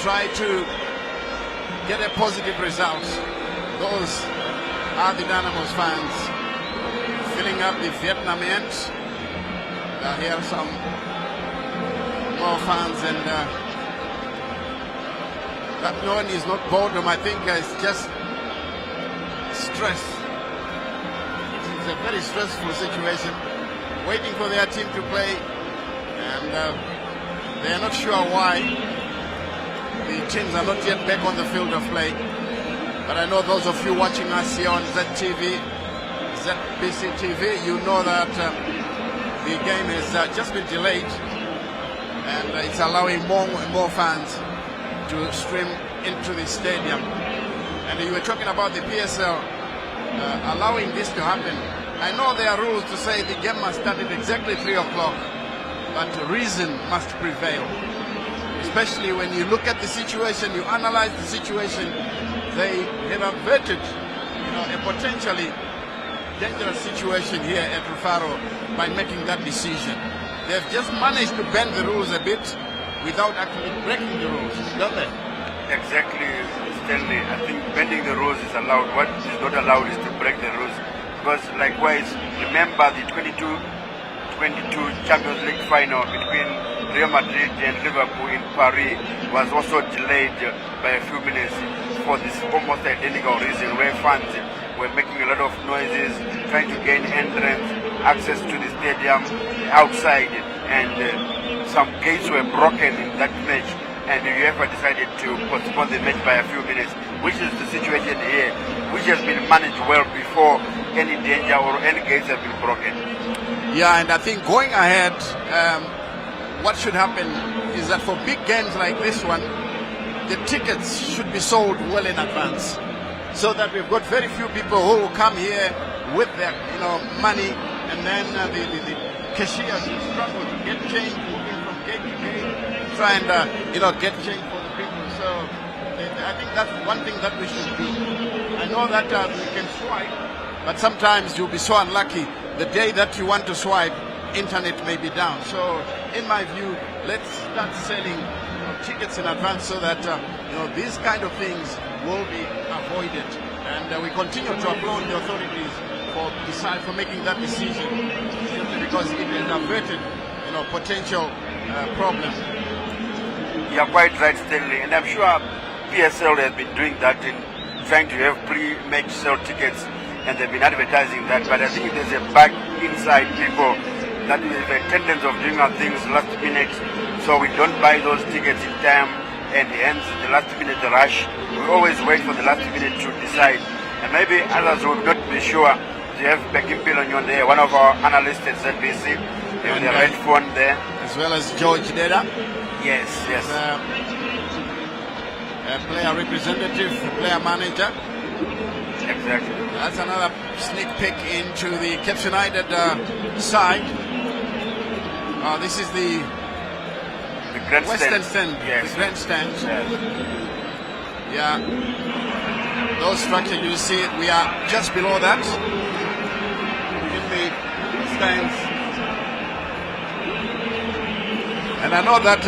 try to get a positive result. Those are the Dynamos fans filling up the Vietnam end. Here are some more fans, and that one is not boredom. I think it's just stress. It's a very stressful situation, waiting for their team to play, and they are not sure why the teams are not yet back on the field of play. But I know those of you watching us here on ZBC TV, you know that the game has just been delayed, and it's allowing more and more fans to stream into the stadium. And you were talking about the PSL allowing this to happen. I know there are rules to say the game must start at exactly 3 o'clock, but reason must prevail. Especially when you look at the situation, you analyze the situation. They have averted, a potentially dangerous situation here at Rufaro by making that decision. They've just managed to bend the rules a bit without actually breaking the rules, don't they? Exactly, Stanley. I think bending the rules is allowed. What is not allowed is to break the rules. Because likewise, remember the 22 Champions League final between Real Madrid and Liverpool in Paris was also delayed by a few minutes for this almost identical reason, where fans were making a lot of noises, trying to gain entrance, access to the stadium outside, and some gates were broken in that match, and the UEFA decided to postpone the match by a few minutes, which is the situation here, which has been managed well before any danger or any gates have been broken. Yeah, and I think going ahead, what should happen is that for big games like this one, the tickets should be sold well in advance, so that we've got very few people who will come here with their money, and then the cashiers will struggle to get change, moving from gate to gate, try and get change for the people. So I think that's one thing that we should do. I know that we can swipe, but sometimes you'll be so unlucky. The day that you want to swipe, internet may be down. So in my view, let's start selling tickets in advance, so that these kind of things will be avoided. And we continue to applaud the authorities for making that decision, because it has averted potential problems. You're quite right, Stanley, and I'm sure PSL has been doing that in trying to have pre-match sale tickets, and they've been advertising that. But I think there's a back inside people that we have a tendency of doing our things last minute, so we don't buy those tickets in time, and hence the last minute rush. We always wait for the last minute to decide, and maybe others will not be sure. You have Bekim Pilonyon there, one of our analysts at ZBC, with the red phone there. As well as George Deda. Yes. A player representative, player manager. Exactly. That's another sneak peek into the Cape United side. This is the grandstand. Western stand, yes. The grandstand. Yes. Yeah. Those structures you see, we are just below that in the stands. And I know that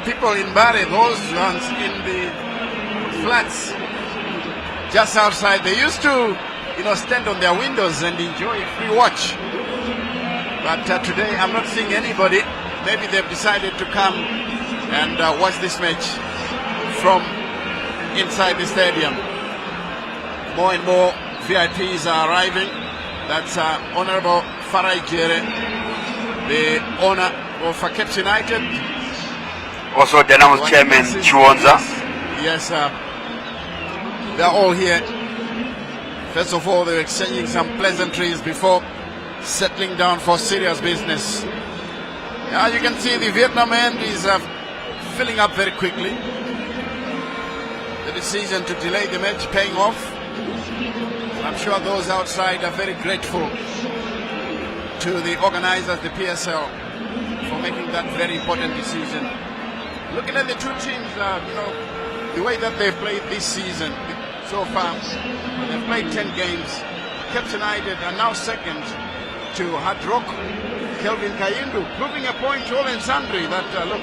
people in Bari, those ones in the flats just outside, they used to stand on their windows and enjoy a free watch. But today I'm not seeing anybody. Maybe they've decided to come and watch this match from inside the stadium. More and more VIPs are arriving. That's Honorable Farai Jere, the owner of Cape United. Also Dynamos chairman Chiwonza. Yes, they're all here. First of all, they're exchanging some pleasantries before settling down for serious business. Now you can see the Vietnam end is filling up very quickly. The decision to delay the match paying off. I'm sure those outside are very grateful to the organizers, the PSL, for making that very important decision. Looking at the two teams, the way that they've played this season so far, they've played 10 games. Cape United are now second to Hard Rock. Kelvin Kayindu proving a point to all and sundry that, look,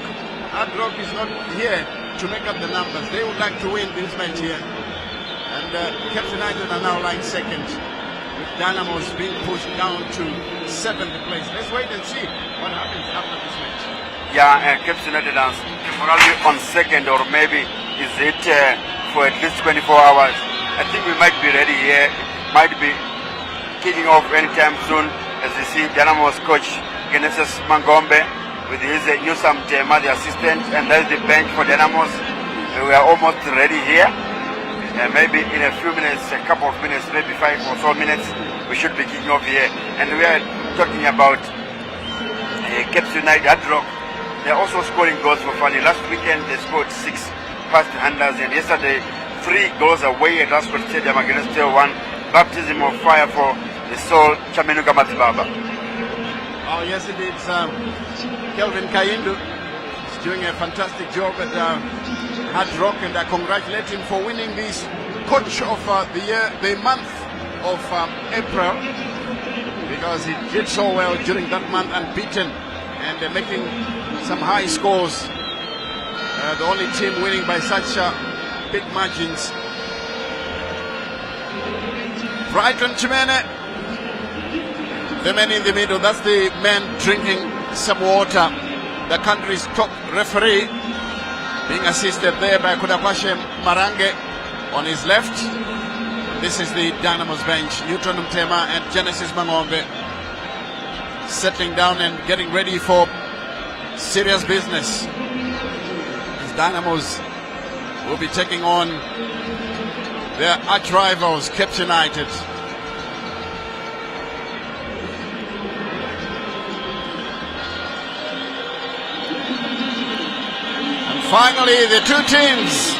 Hard Rock is not here to make up the numbers. They would like to win this match here. And Cape United are now lying second, with Dynamos being pushed down to 7th place. Let's wait and see what happens after this match. Yeah, Cape United are temporarily on second, or maybe is it for at least 24 hours. I think we might be ready here. It might be kicking off anytime soon, as you see Dynamos coach Genesis Mangombe with his Newsam Tema, the assistant, and that's the bench for Dynamos. We are almost ready here. Maybe in a few minutes, a couple of minutes, maybe 5 or so minutes, we should be kicking off here. And we are talking about Cape United Hard Rock. They are also scoring goals for fun. Last weekend they scored 6 past handers, and yesterday 3 goals away at Rascal Stadium against Tier 1. Baptism of fire for the soul, Chamenuka Matibaba. Oh yes, indeed. Kelvin Kayindu is doing a fantastic job at Hard Rock, and I congratulate him for winning this coach of the year, the month of April, because he did so well during that month, unbeaten, and making some high scores. The only team winning by such big margins. Brighton Chimene, the man in the middle, that's the man drinking some water. The country's top referee, being assisted there by Kudapashe Marange on his left. This is the Dynamos bench. Newton Mtema and Genesis Mangombe settling down and getting ready for serious business. As Dynamos will be taking on their arch rivals, Cape United. Finally, the two teams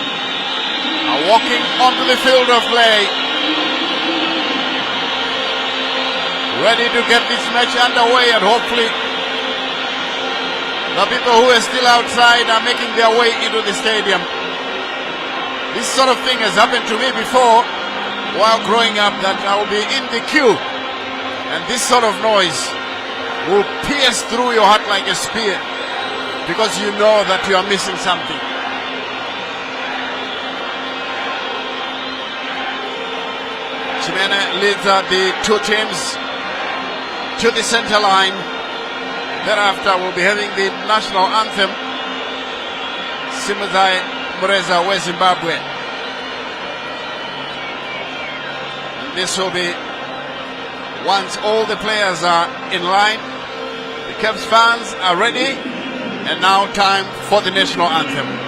are walking onto the field of play, ready to get this match underway, and hopefully the people who are still outside are making their way into the stadium. This sort of thing has happened to me before while growing up, that I will be in the queue and this sort of noise will pierce through your heart like a spear, because you know that you are missing something. Chimene leads the two teams to the center line. Thereafter we'll be having the national anthem, Simazai Mureza we Zimbabwe. And this will be once all the players are in line. The Caps fans are ready. And now time for the national anthem.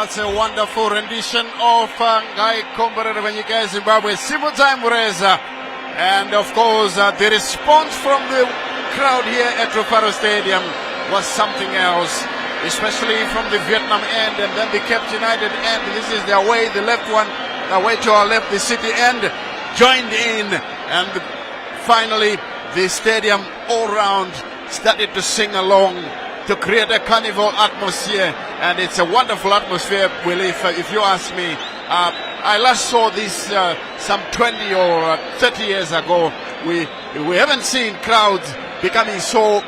that's a wonderful rendition of Ngai Komborere Venyika Zimbabwe, Simutai Mureza. And of course, the response from the crowd here at Rufaro Stadium was something else, especially from the Vietnam end and then the Cape United end. This is their way, the left one, the way to our left, the City end joined in, and finally the stadium all round started to sing along to create a carnival atmosphere, and it's a wonderful atmosphere, Willie, if you ask me. I last saw this some 20 or 30 years ago. We haven't seen crowds becoming so,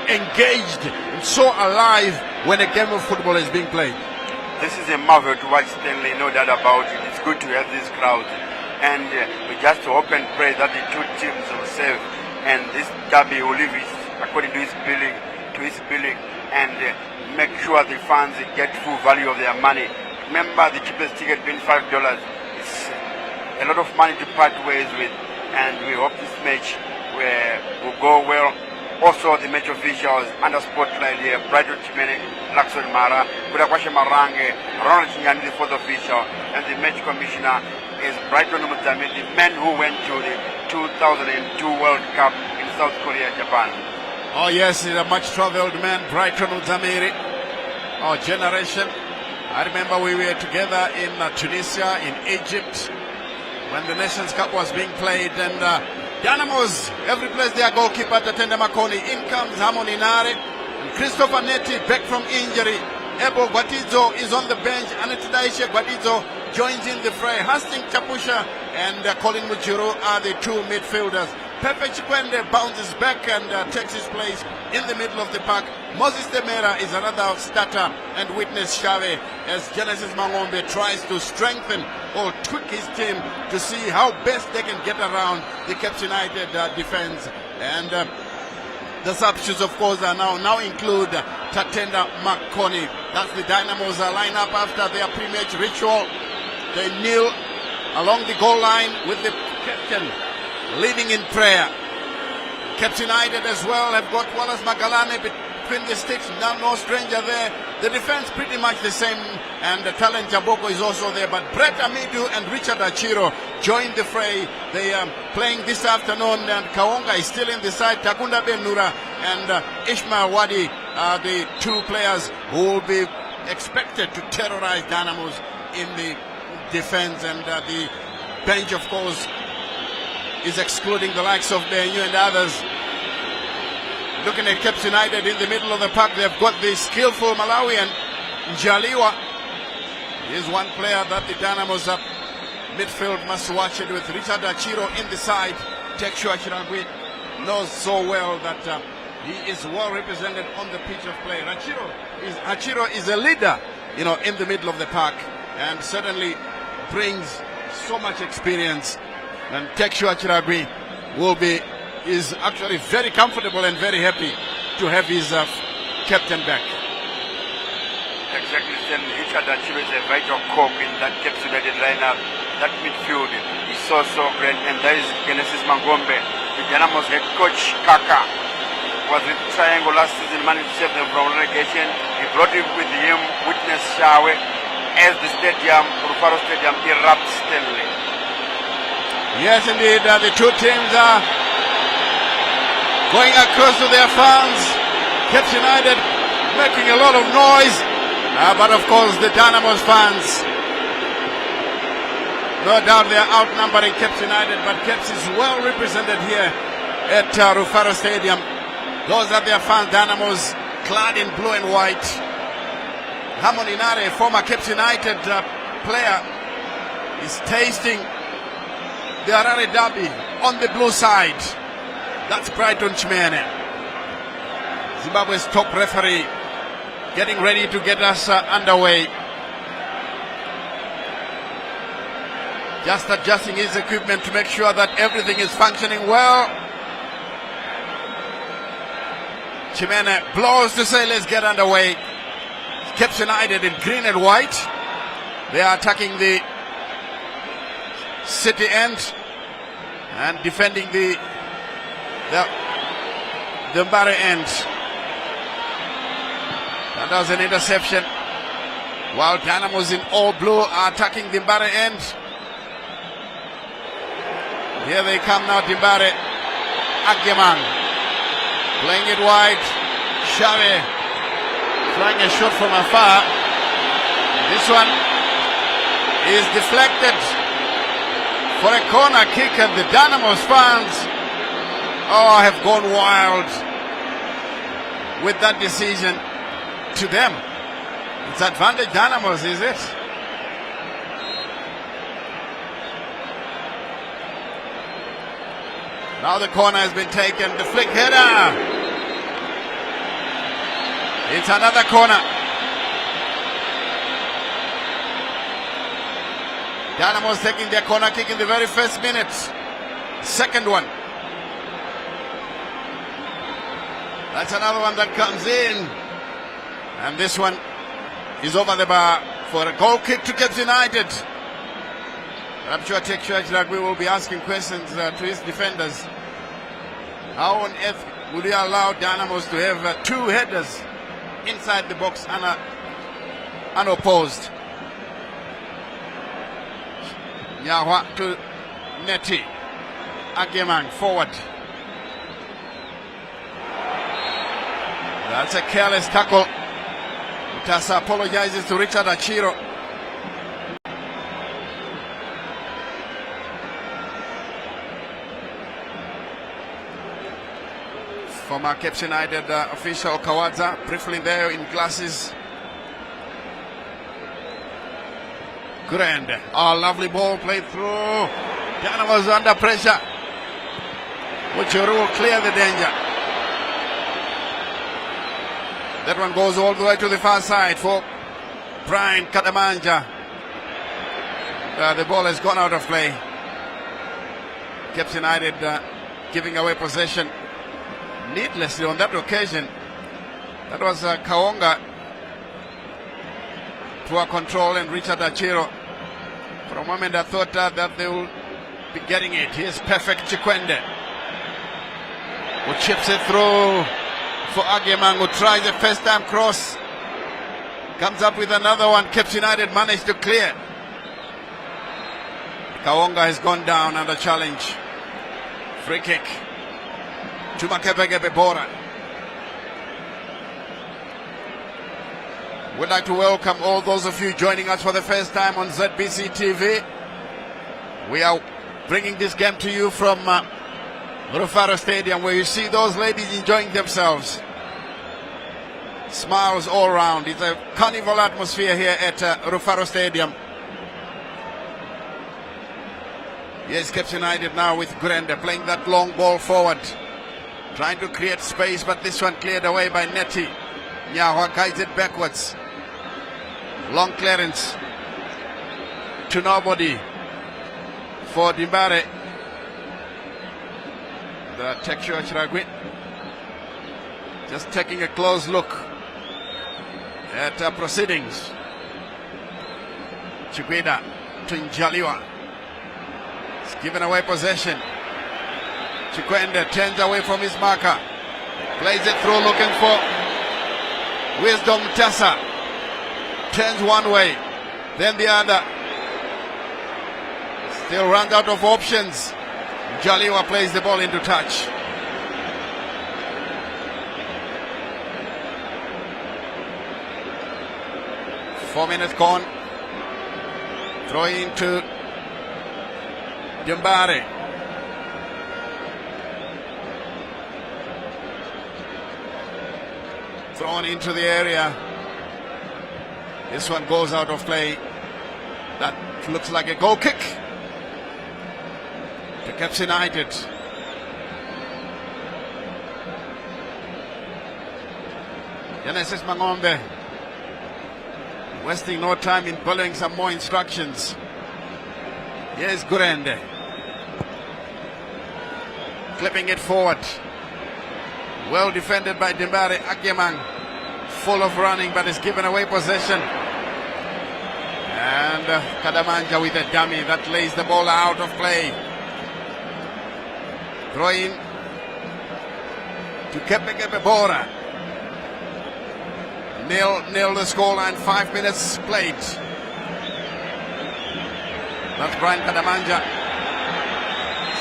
engaged and so alive when a game of football is being played. This is a marvel to watch, Stanley, no doubt about it. It's good to have these crowds, and we just hope and pray that the two teams will save, and this derby will live according to his billing, and make sure the fans get full value of their money. Remember, the cheapest ticket being $5. It's a lot of money to part ways with, and we hope this match will go well. Also, the match officials under spotlight here: Brighton Chimene, Laxon Mara, Kudakwashe Marange, Ronald Chinyani, the fourth official, and the match commissioner is Brighton Mutamiri, the man who went to the 2002 World Cup in South Korea, Japan. Oh yes, he's a much-traveled man, Brighton Mutamiri, our generation. I remember we were together in Tunisia, in Egypt, when the Nations Cup was being played, and Dynamos, every place their goalkeeper, Tatenda Makoni, in comes Harmony Nare, and Christopher Netti back from injury. Ebo Gwatizo is on the bench, Anetidaishe Gwatizo joins in the fray. Hastings Chapusha and Colin Mujuru are the two midfielders. Pepe Chikwende bounces back and takes his place in the middle of the park. Moses Temera is another starter, and witness Shave as Genesis Mangombe tries to strengthen or tweak his team to see how best they can get around the Cape United defense. And the substitutes, of course, are now include Tatenda Makoni. That's the Dynamos lineup after their pre-match ritual. They kneel along the goal line with the captain leading in prayer. Cape United as well have got Wallace Magalane between the sticks, now no stranger there. The defense pretty much the same, and Talent Jaboko is also there, but Brett Amidu and Richard Achiro joined the fray. They are playing this afternoon, and Kaonga is still in the side. Takunda Benura and Ishmael Wadi are the two players who will be expected to terrorize Dynamos in the defense, and the bench, of course, is excluding the likes of Benyu and others. Looking at Cape United in the middle of the park, they've got the skillful Malawian Njaliwa. Here's one player that the Dynamos up midfield must watch it with. Richard Achiro in the side. Tekshua Chiragui knows so well that he is well represented on the pitch of play. Achiro is a leader, in the middle of the park, and certainly brings so much experience. And Tekshua Chiragui is actually very comfortable and very happy to have his captain back. Exactly, Richard Achiro is a vital cog in that Cape United lineup. That midfield is so great, and there is Genesis Mangombe. The Dynamos head coach Kaka was with Triangle last season, managed to save them from relegation. He brought him with him, witness Shawe, as the stadium, Rufaro Stadium, erupts Stanley. Yes, indeed, the two teams are going across to their fans. Cape United making a lot of noise, but of course the Dynamos fans, no doubt they are outnumbering Cape United, but Cape is well represented here at Rufaro Stadium. Those are their fans, Dynamos clad in blue and white. Harmony Nare, former Cape United player, is tasting the Harare Derby on the blue side. That's Brighton Chimene, Zimbabwe's top referee, getting ready to get us underway. Just adjusting his equipment to make sure that everything is functioning well. Chimene blows to say let's get underway. Cape United in green and white. They are attacking the City end and defending the Mbare end. That was an interception. while Dynamos in all blue are attacking Dimbare end. Here they come now, Dimbare. Agyeman playing it wide. Shave trying a shot from afar. This one is deflected for a corner kick, and the Dynamos fans have gone wild with that decision. To them, it's advantage Dynamos, is it? Now the corner has been taken. The flick header. It's another corner. Dynamos taking their corner kick in the very first minute. Second one. That's another one that comes in. And this one is over the bar for a goal kick to Cape United. I'm sure we will be asking questions to his defenders. How on earth would you allow Dynamos to have two headers inside the box unopposed? Nyahwa to Neti. Agyeman forward. That's a careless tackle. Tasa apologizes to Richard Achiro. Former Cape United official Kawadza, briefly there in glasses. Grand. Oh, lovely ball played through. Dynamos under pressure. Uchuru will clear the danger. That one goes all the way to the far side for Brian Kadamanja. The ball has gone out of play. Cape United giving away possession needlessly on that occasion. That was Kaonga. Poor control, and Richard Achiro. For a moment I thought that they will be getting it. Here's perfect Chikwende, who chips it through for Agyeman, who tries a first time cross. Comes up with another one. Cape United managed to clear. Kaonga has gone down under challenge. Free kick to Makebegebe Bora. We'd like to welcome all those of you joining us for the first time on ZBC TV. We are bringing this game to you from Rufaro Stadium, where you see those ladies enjoying themselves. Smiles all around. It's a carnival atmosphere here at Rufaro Stadium. Yes, Cape United now with Grende playing that long ball forward, trying to create space, but this one cleared away by Neti. Nyahwa guides it backwards. Long clearance to nobody for Dimbare. The Texture Chiragwit just taking a close look at proceedings. Chiguida to Njaliwa. It's given away possession. Chikwende turns away from his marker. Plays it through looking for Wisdom Tassa. Turns one way, then the other. Still runs out of options. Jaliwa plays the ball into touch. Four minutes gone. Throw into Dimbare. Thrown into the area. This one goes out of play. That looks like a goal kick to Cape United. Genesis Mangombe wasting no time in following some more instructions. Here's Gurende clipping it forward. Well defended by Dimbare. Agyeman full of running, but is given away possession. And Kadamanja with a dummy that lays the ball out of play. Throw in to Kepekebe Bora. 0-0 the scoreline, 5 minutes played. That's Brian Kadamanja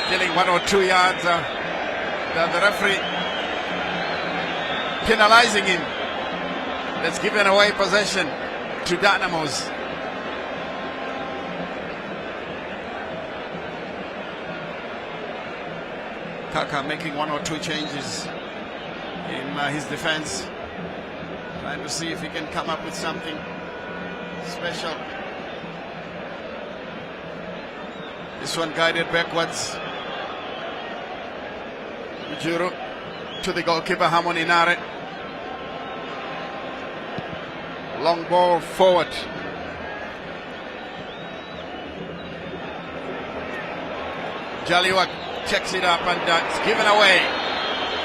stealing 1 or 2 yards. The referee penalizing him. That's given away possession to Dynamos. Kaka making 1 or 2 changes in his defense, trying to see if he can come up with something special. This one guided backwards. Ujuru to the goalkeeper Hamoni Nare. Long ball forward. Jaliwa checks it up and it's given away.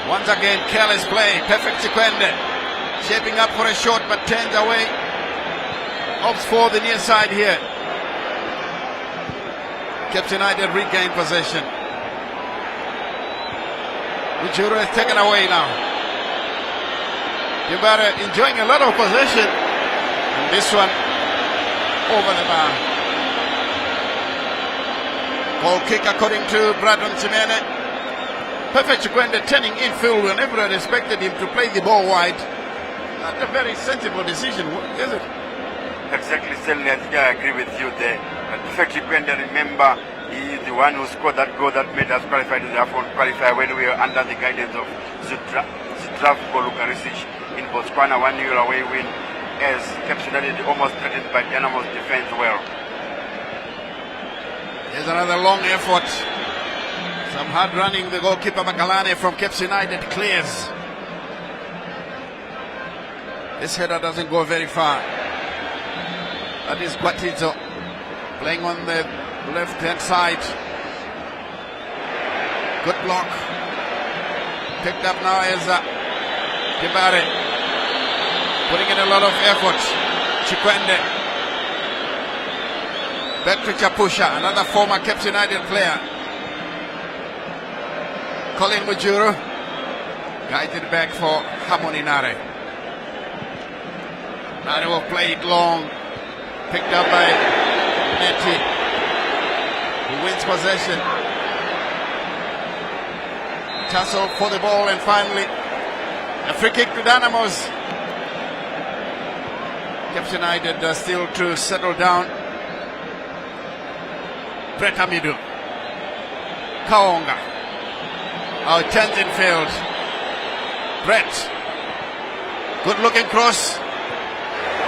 Once again, careless play. Perfect Chikwende. Shaping up for a shot but turns away. Opts for the near side here. Caps United regain possession. Ujuru is taken away now. Gibara enjoying a lot of possession. And this one over the bar. Goal kick according to Bradon Chimene. Perfect Chikwende turning infield when everyone expected him to play the ball wide. Not a very sensible decision, is it? Exactly, Stanley. I think I agree with you there. Perfect Chikwende, remember, he is the one who scored that goal that made us qualify to the AFCON qualifier when we were under the guidance of Zdravko Lukarisic in Botswana. 1-0 away win as Caps United almost threatened by Dynamos defense well. Here's another long effort. Some hard running. The goalkeeper Makalane from Caps United clears. This header doesn't go very far. That is Guatizo playing on the left-hand side. Good block. Picked up now is Kibare. Putting in a lot of effort. Chikwende. Back to Chapusha, another former Caps United player. Colin Mujuru. Guided back for Hamoni Nare. Nare will play it long. Picked up by Neti, who wins possession. Tussle for the ball, and finally a free kick to Dynamos. Caps United still to settle down. Brett Amidu. Kaonga. Oh, turns in field. Brett. Good looking cross.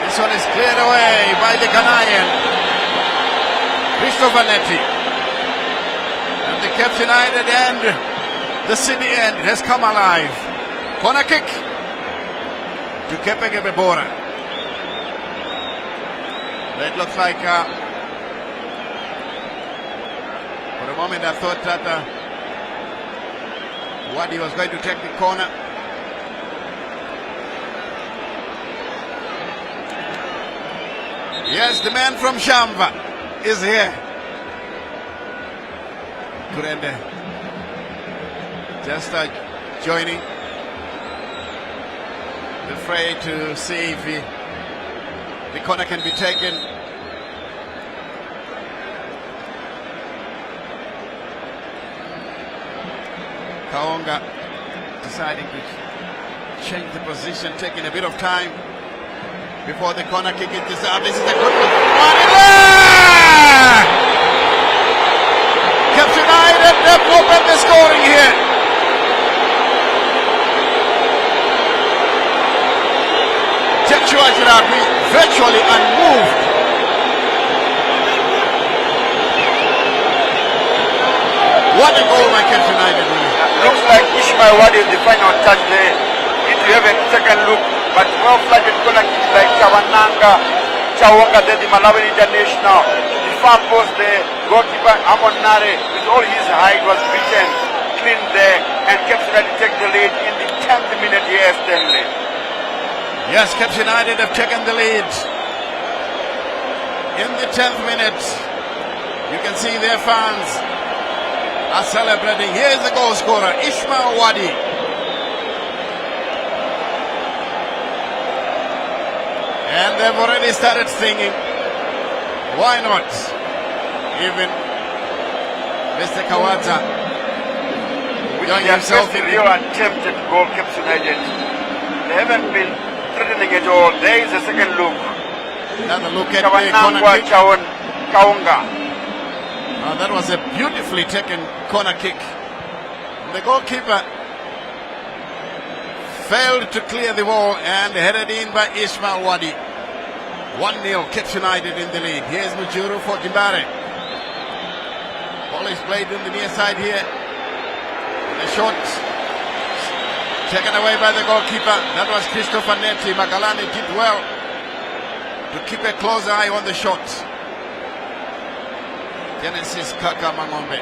This one is cleared away by the Ghanaian. Christopher Neti. And the Caps United end, the city end has come alive. Corner kick to Kepege Bebora. It looks like for a moment I thought that Wadi was going to take the corner. Yes, the man from Shamba is here. Kurende just joining the fray to see if the corner can be taken. Kaonga deciding to change the position, taking a bit of time before the corner kick is deserved. This is a good one. Caps United have opened the scoring here. Joshua Girardi virtually unmoved. What a goal by Caps United. Looks like Ishmael Wadi is the final touch there. Need to have a second look, but well flagged corner kick like Chawanga there, the Malawi international. The far post there, goalkeeper Amon Nare with all his height was beaten clean there, and Caps United take the lead in the 10th minute here, Stanley. Yes, Caps United have taken the lead in the 10th minute. You can see their fans are celebrating. Here is the goal scorer, Ishmael Wadi. And they've already started singing. Why not? Even Mr. Kawadza With enjoying their himself first in real attempt at goal, Caps United. They haven't been threatening at all. There is a second look. another look at the corner Kawanangwa kick. Kaunga. That was a beautifully taken corner kick. The goalkeeper failed to clear the ball and headed in by Ismail Wadi. 1-0, Caps United in the lead. Here's Mujuru for Dimbare. Ball is played in the near side here. The shot taken away by the goalkeeper. That was Christopher Netti. Magalani did well to keep a close eye on the shot. Genesis Kaka Mangombe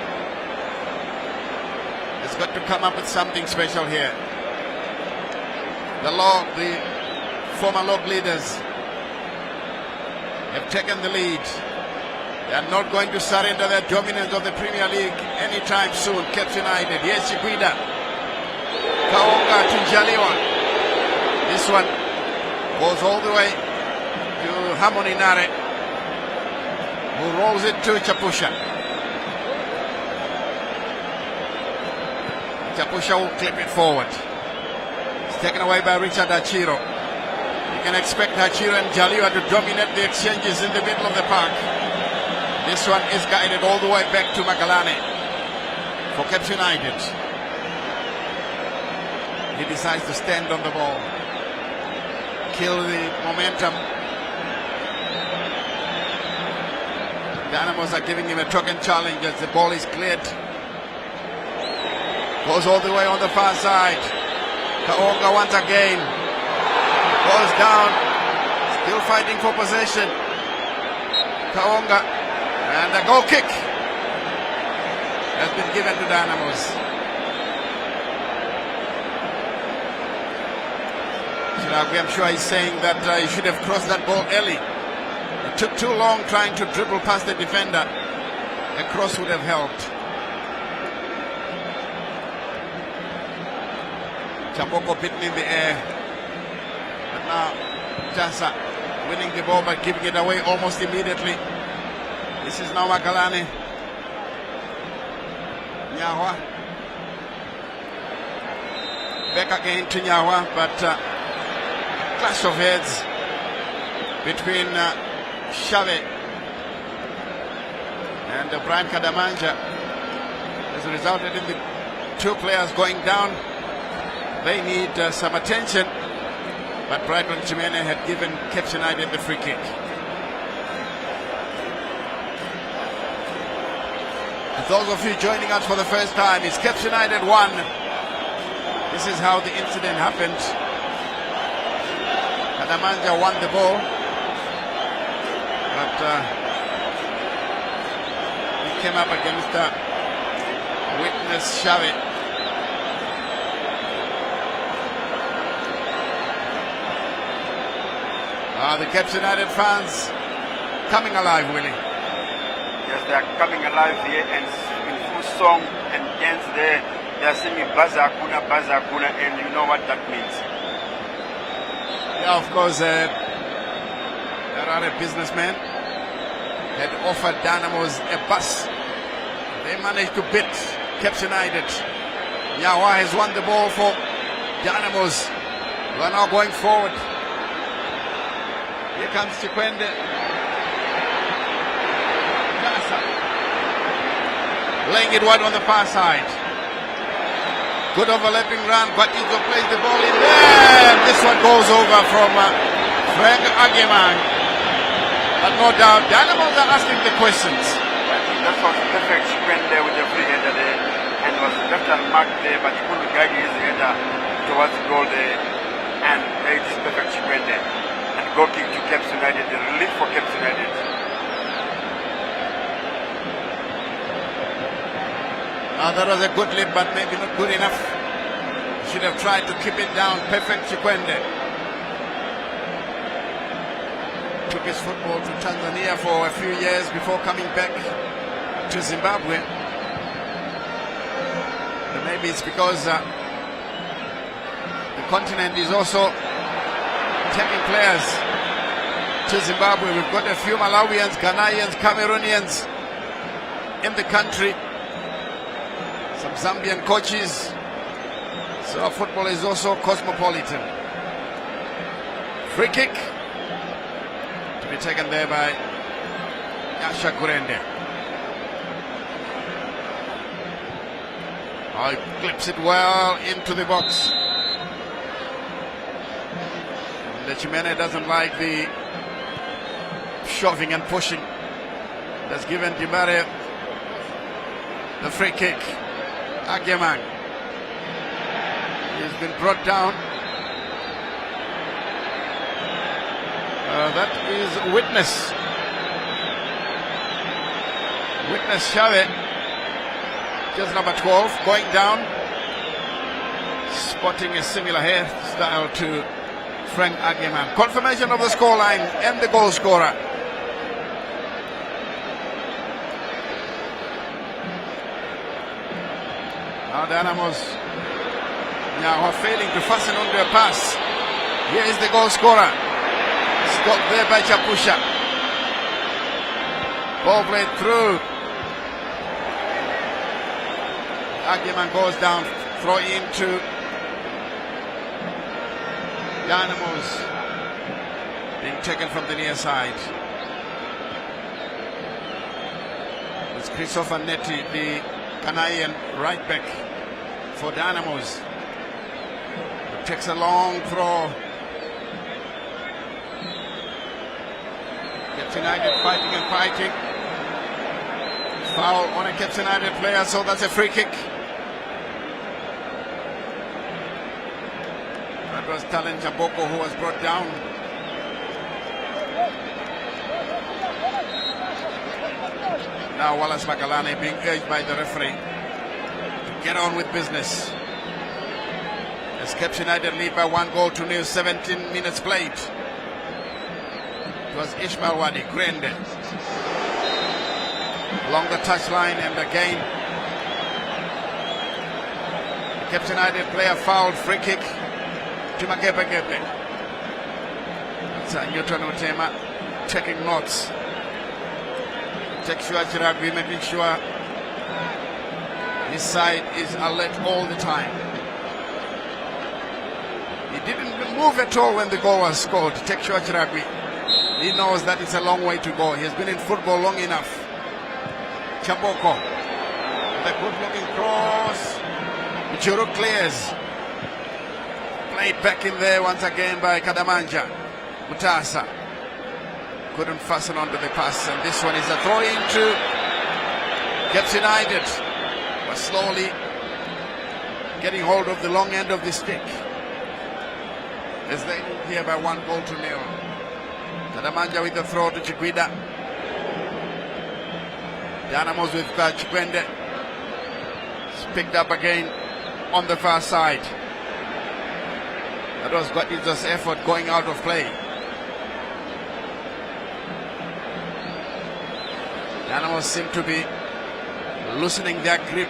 has got to come up with something special here. The former log leaders have taken the lead. They are not going to surrender their dominance of the Premier League anytime soon. Caps United. Here's Chiguida. Kaonga to Jaliwa. This one goes all the way to Harmony Nare, who rolls it to Chapusha. Chapusha will clip it forward. It's taken away by Richard Hachiro. You can expect Hachiro and Jaliwa to dominate the exchanges in the middle of the park. This one is guided all the way back to Magalani for Caps United. He decides to stand on the ball, kill the momentum. Dynamos are giving him a token challenge as the ball is cleared. Goes all the way on the far side. Kaonga once again. Goes down. Still fighting for possession. Kaonga. And the goal kick has been given to Dynamos. I'm sure he's saying that he should have crossed that ball early. It took too long trying to dribble past the defender. A cross would have helped. Chapoko bitten in the air. But now Jasa winning the ball but giving it away almost immediately. This is now Magalani. Nyawa. Back again to Nyawa, but clash of heads between Shave and Brian Kadamanja has resulted in the two players going down. They need some attention, but Brighton Chimene had given Caps United the free kick. For those of you joining us for the first time, it's Caps United 1. This is how the incident happened. Kadamanja won the ball, but he came up against witness Xavi. The Caps United fans coming alive, Willie. Yes, they are coming alive here and in full song and dance there. They are singing Baza Kuna, and you know what that means. Yeah, of course, there are a businessman had offered Dynamos a bus. They managed to beat Caps United. Yawa has won the ball for Dynamos. We are now going forward. Here comes Chikwende. Laying it wide on the far side. Good overlapping run, but Igo plays the ball in there. This one goes over from Frank Ageman. But no doubt, Dynamos are asking the questions. I think that was perfect. She went there with a free header there and was left unmarked there, but he couldn't guide his header towards the goal there. And there it is perfect. She went there. And goal kick to Caps United, the relief for Caps United. That was a good lead, but maybe not good enough. Should have tried to keep it down. Perfect Chikwende. Took his football to Tanzania for a few years before coming back to Zimbabwe. But maybe it's because the continent is also taking players to Zimbabwe. We've got a few Malawians, Ghanaians, Cameroonians in the country. Some Zambian coaches. So our football is also cosmopolitan. Free kick to be taken there by Yasha Kurende. Oh, he clips it well into the box. The Chimene doesn't like the shoving and pushing. That's given Dimare the free kick. Agemang. He's been brought down. That is Witness. Witness Shave. Just number 12 going down. Spotting a similar hairstyle to Frank Agemang. Confirmation of the scoreline and the goal scorer. Now Dynamos now are failing to fasten on their pass. Here is the goal scorer. Stopped there by Chapusha. Ball played through. Agemang goes down. Throw into Dynamos. Being taken from the near side. It's Christopher Netti, the Ghanaian right back for Dynamos. It takes a long throw. Caps United fighting and fighting. Foul on a Caps United player, so that's a free kick. That was Talent Jaboko who was brought down. Now Wallace Makalane being urged by the referee to get on with business. As Caps United lead by 1-0, 17 minutes played. It was Ishmael Wadi, Grende. Along the touchline and again. The Caps United player fouled, free kick to Magepe. That's Newton Otema taking notes. Take sure Chiragui making sure his side is alert all the time. He didn't move at all when the goal was scored. Take sure Chiragui. He knows that it's a long way to go. He has been in football long enough. Chamboko. The good looking cross. Michuru clears. Played back in there once again by Kadamanja. Mutasa. Couldn't fasten onto the pass, and this one is a throw into Caps United, but slowly getting hold of the long end of the stick as they move here by 1-0. Kadamanja with the throw to Chikwida. Dynamos with Chikwende. It's picked up again on the far side. That was Gwadiza's effort going out of play. Dynamos seem to be loosening their grip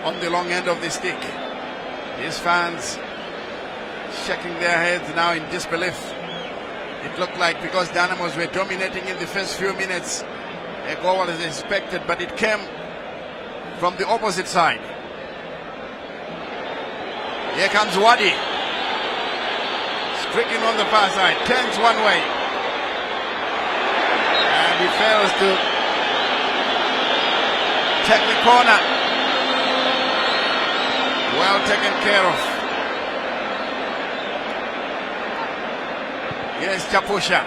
on the long end of the stick. These fans shaking their heads now in disbelief. It looked like because Dynamos were dominating in the first few minutes, a goal was expected, but it came from the opposite side. Here comes Wadi. Striking on the far side, turns one way. And he fails to take the corner. Well taken care of. Here's Chapusha.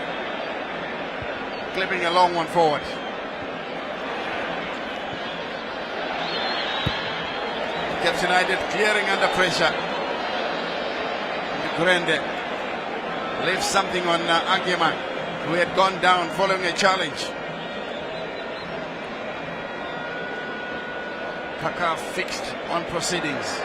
Clipping a long one forward. Caps United clearing under pressure. Grande leaves something on Agemang, who had gone down following a challenge. Kaka fixed on proceedings.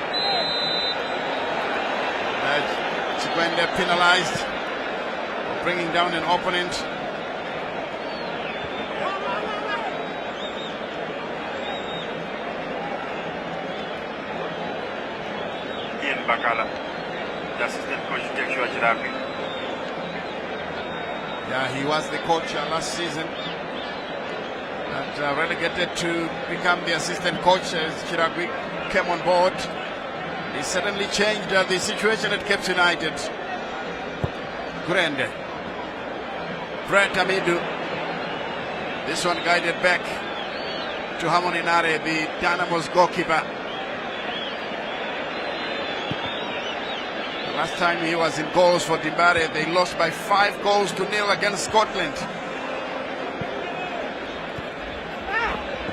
Chikwende penalized for bringing down an opponent. Ian Bakala, the assistant coach, Joshua Chirapi. Yeah, he was the coach last season. And relegated to become the assistant coach as Chiragui came on board. He certainly changed the situation at Cape United. Grande. Brett Amidu. This one guided back to Harmony Nare, the Dynamos goalkeeper. The last time he was in goals for Dimbare, they lost by 5 goals to 0 against Scotland.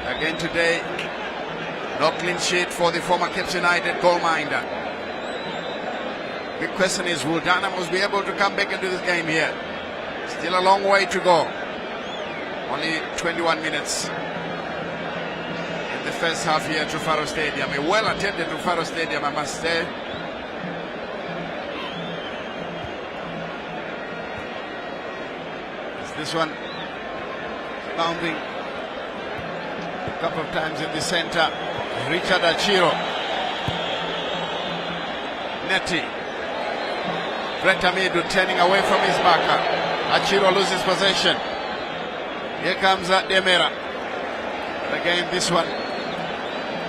Again today, no clean sheet for the former Cape United goalminder. Big question is, will Dynamos be able to come back into this game here? Still a long way to go. Only 21 minutes in the first half here at Faro Stadium. A well-attended Faro Stadium, I must say. It's this one bounding a couple of times in the center. Richard Achiro. Neti. Brett Amidu turning away from his marker. Achiro loses possession. Here comes Demera. But again, this one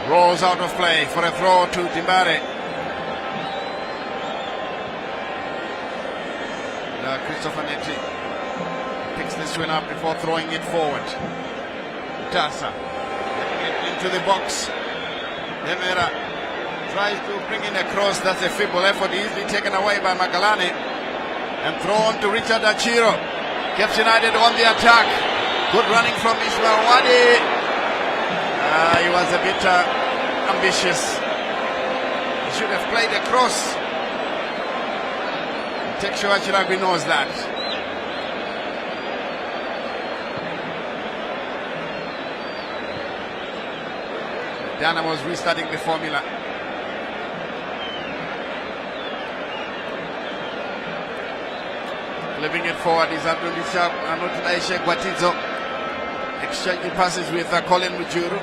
rolls out of play for a throw to Dimbare. Christopher Neti picks this one up before throwing it forward. Tasa into the box. Demera tries to bring in a cross. That's a feeble effort, easily taken away by Magalani and thrown to Richard Achiro. Cape United on the attack. Good running from Ismail Wadi. He was a bit ambitious. He should have played a cross. Tekshua Chiragui knows that. Dynamos restarting the formula. Flipping it forward is Abdul Ishaq, Anutulaishe Gwatizo. Exchanging passes with Colin Mujuru.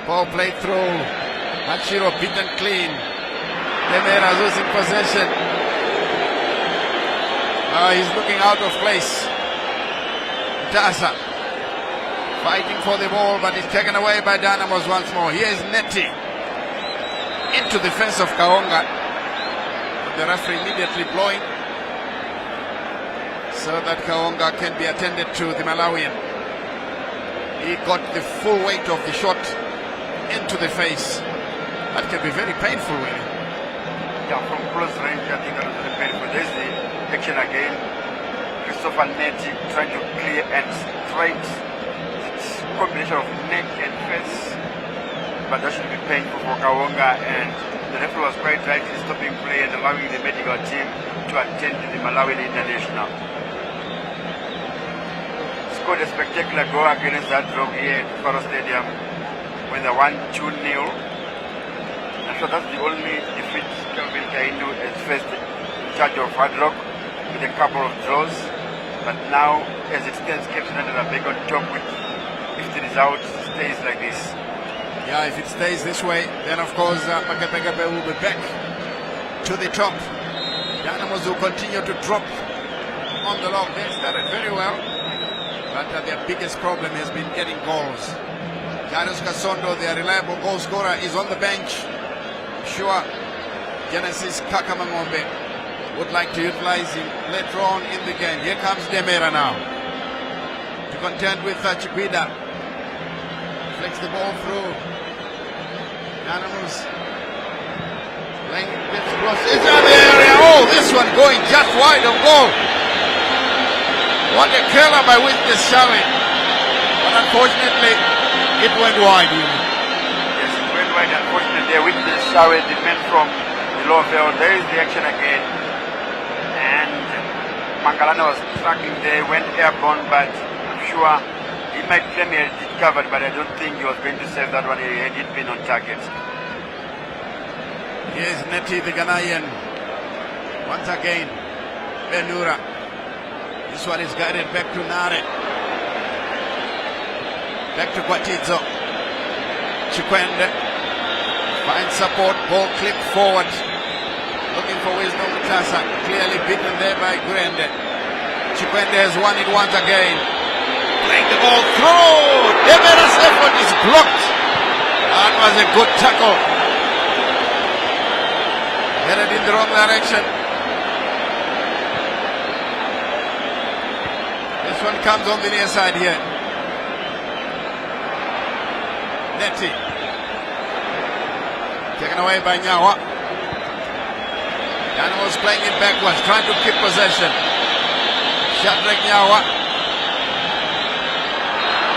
Ball played through. Hachiro beaten clean. Demera losing possession. He's looking out of place. Tasa fighting for the ball, but it's taken away by Dynamos once more. Here is Neti into the fence of Kaonga. The referee immediately blowing so that Kaonga can be attended to, the Malawian. He got the full weight of the shot into the face. That can be very painful, really. Yeah, from close range, I think that was very painful. There's the action again. Christopher Neti trying to clear and straight. It's a combination of neck and face. But that should be painful for Kaonga, and the referee was quite right in stopping play and allowing the medical team to attend to the Malawian international. Scored a spectacular goal against that rock here at Faro Stadium when they won 2-0. And so that's the only defeat Kelvin Kaindu has faced in charge of Hard Rock, with a couple of draws. But now, as it stands, Cape United are back on top with, if the result stays like this. Yeah, if it stays this way, then of course Makabegabe will be back to the top. Dynamos will continue to drop on the log. They started very well, but their biggest problem has been getting goals. Darius Kasondo, their reliable goal scorer, is on the bench. Sure, Genesis Kakamamombe would like to utilize him later on in the game. Here comes Demera now to contend with Chikwida. Flicks the ball through. Dynamos laying this cross into the area. Oh, this one going just wide of goal. What a curler by Witness Shawe. But unfortunately, it went wide. Yes, it went wide. Unfortunately, Witness Shawe, the man from the low field. There is the action again. And Mangalana was tracking there, went airborne, but I'm sure he might claim he had it covered, but I don't think he was going to save that one. He had it been on target. Here's Neti, the Ghanaian. Once again, Benura. This one is guided back to Nare. Back to Gwatizo. Chikwende finds support, ball clipped forward. Looking for Wisdom Mutasa, clearly beaten there by Grande. Chikwende has won it once again. Playing the ball through. Demera's effort is blocked. That was a good tackle. Headed in the wrong direction. This one comes on the near side here. Neti. Taken away by Nyawa. Dynamos playing it backwards, trying to keep possession. Shadrack Nyawa.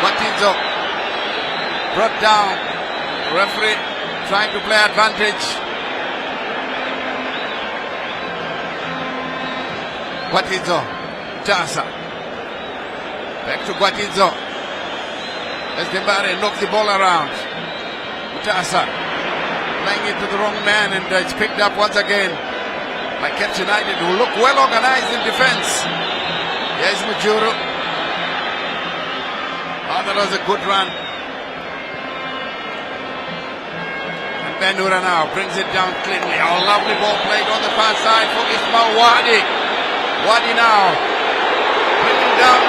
Watinzo. Brought down. Referee trying to play advantage. Watinzo. Tasa. Back to Guatinzo. As Dembare knocks the ball around. Tasa. Playing it to the wrong man, and it's picked up once again by Caps United, who look well organized in defense. Here's Mujuru. Oh, that was a good run. And Benura now brings it down cleanly. Oh, lovely ball played on the far side for Ismail Wadi. Wadi now bringing down,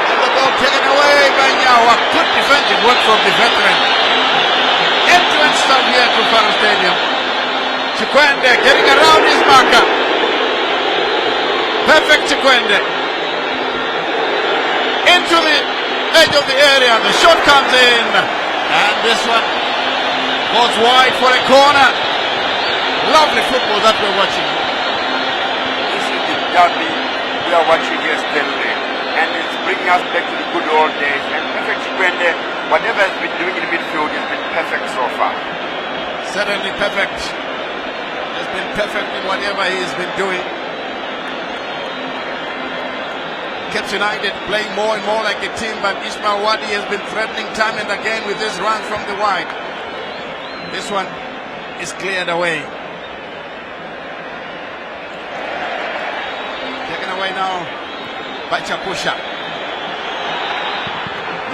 and the ball taken away by Nyawa. Good defensive work from the veteran. End-to-end stuff here to Faro Stadium. Chikwende getting around his marker. Perfect Chikwende. Into the edge of the area. The shot comes in. And this one goes wide for a corner. Lovely football that we're watching. This is the derby we are watching here, Stanley. And it's bringing us back to the good old days. And perfect Chikwende, whatever has been doing in the midfield has been perfect so far. Certainly perfect. Has been perfect in whatever he has been doing. Caps United playing more and more like a team, but Ismail Wadi has been threatening time and again with this run from the wide. This one is cleared away. Taken away now by Chapusha.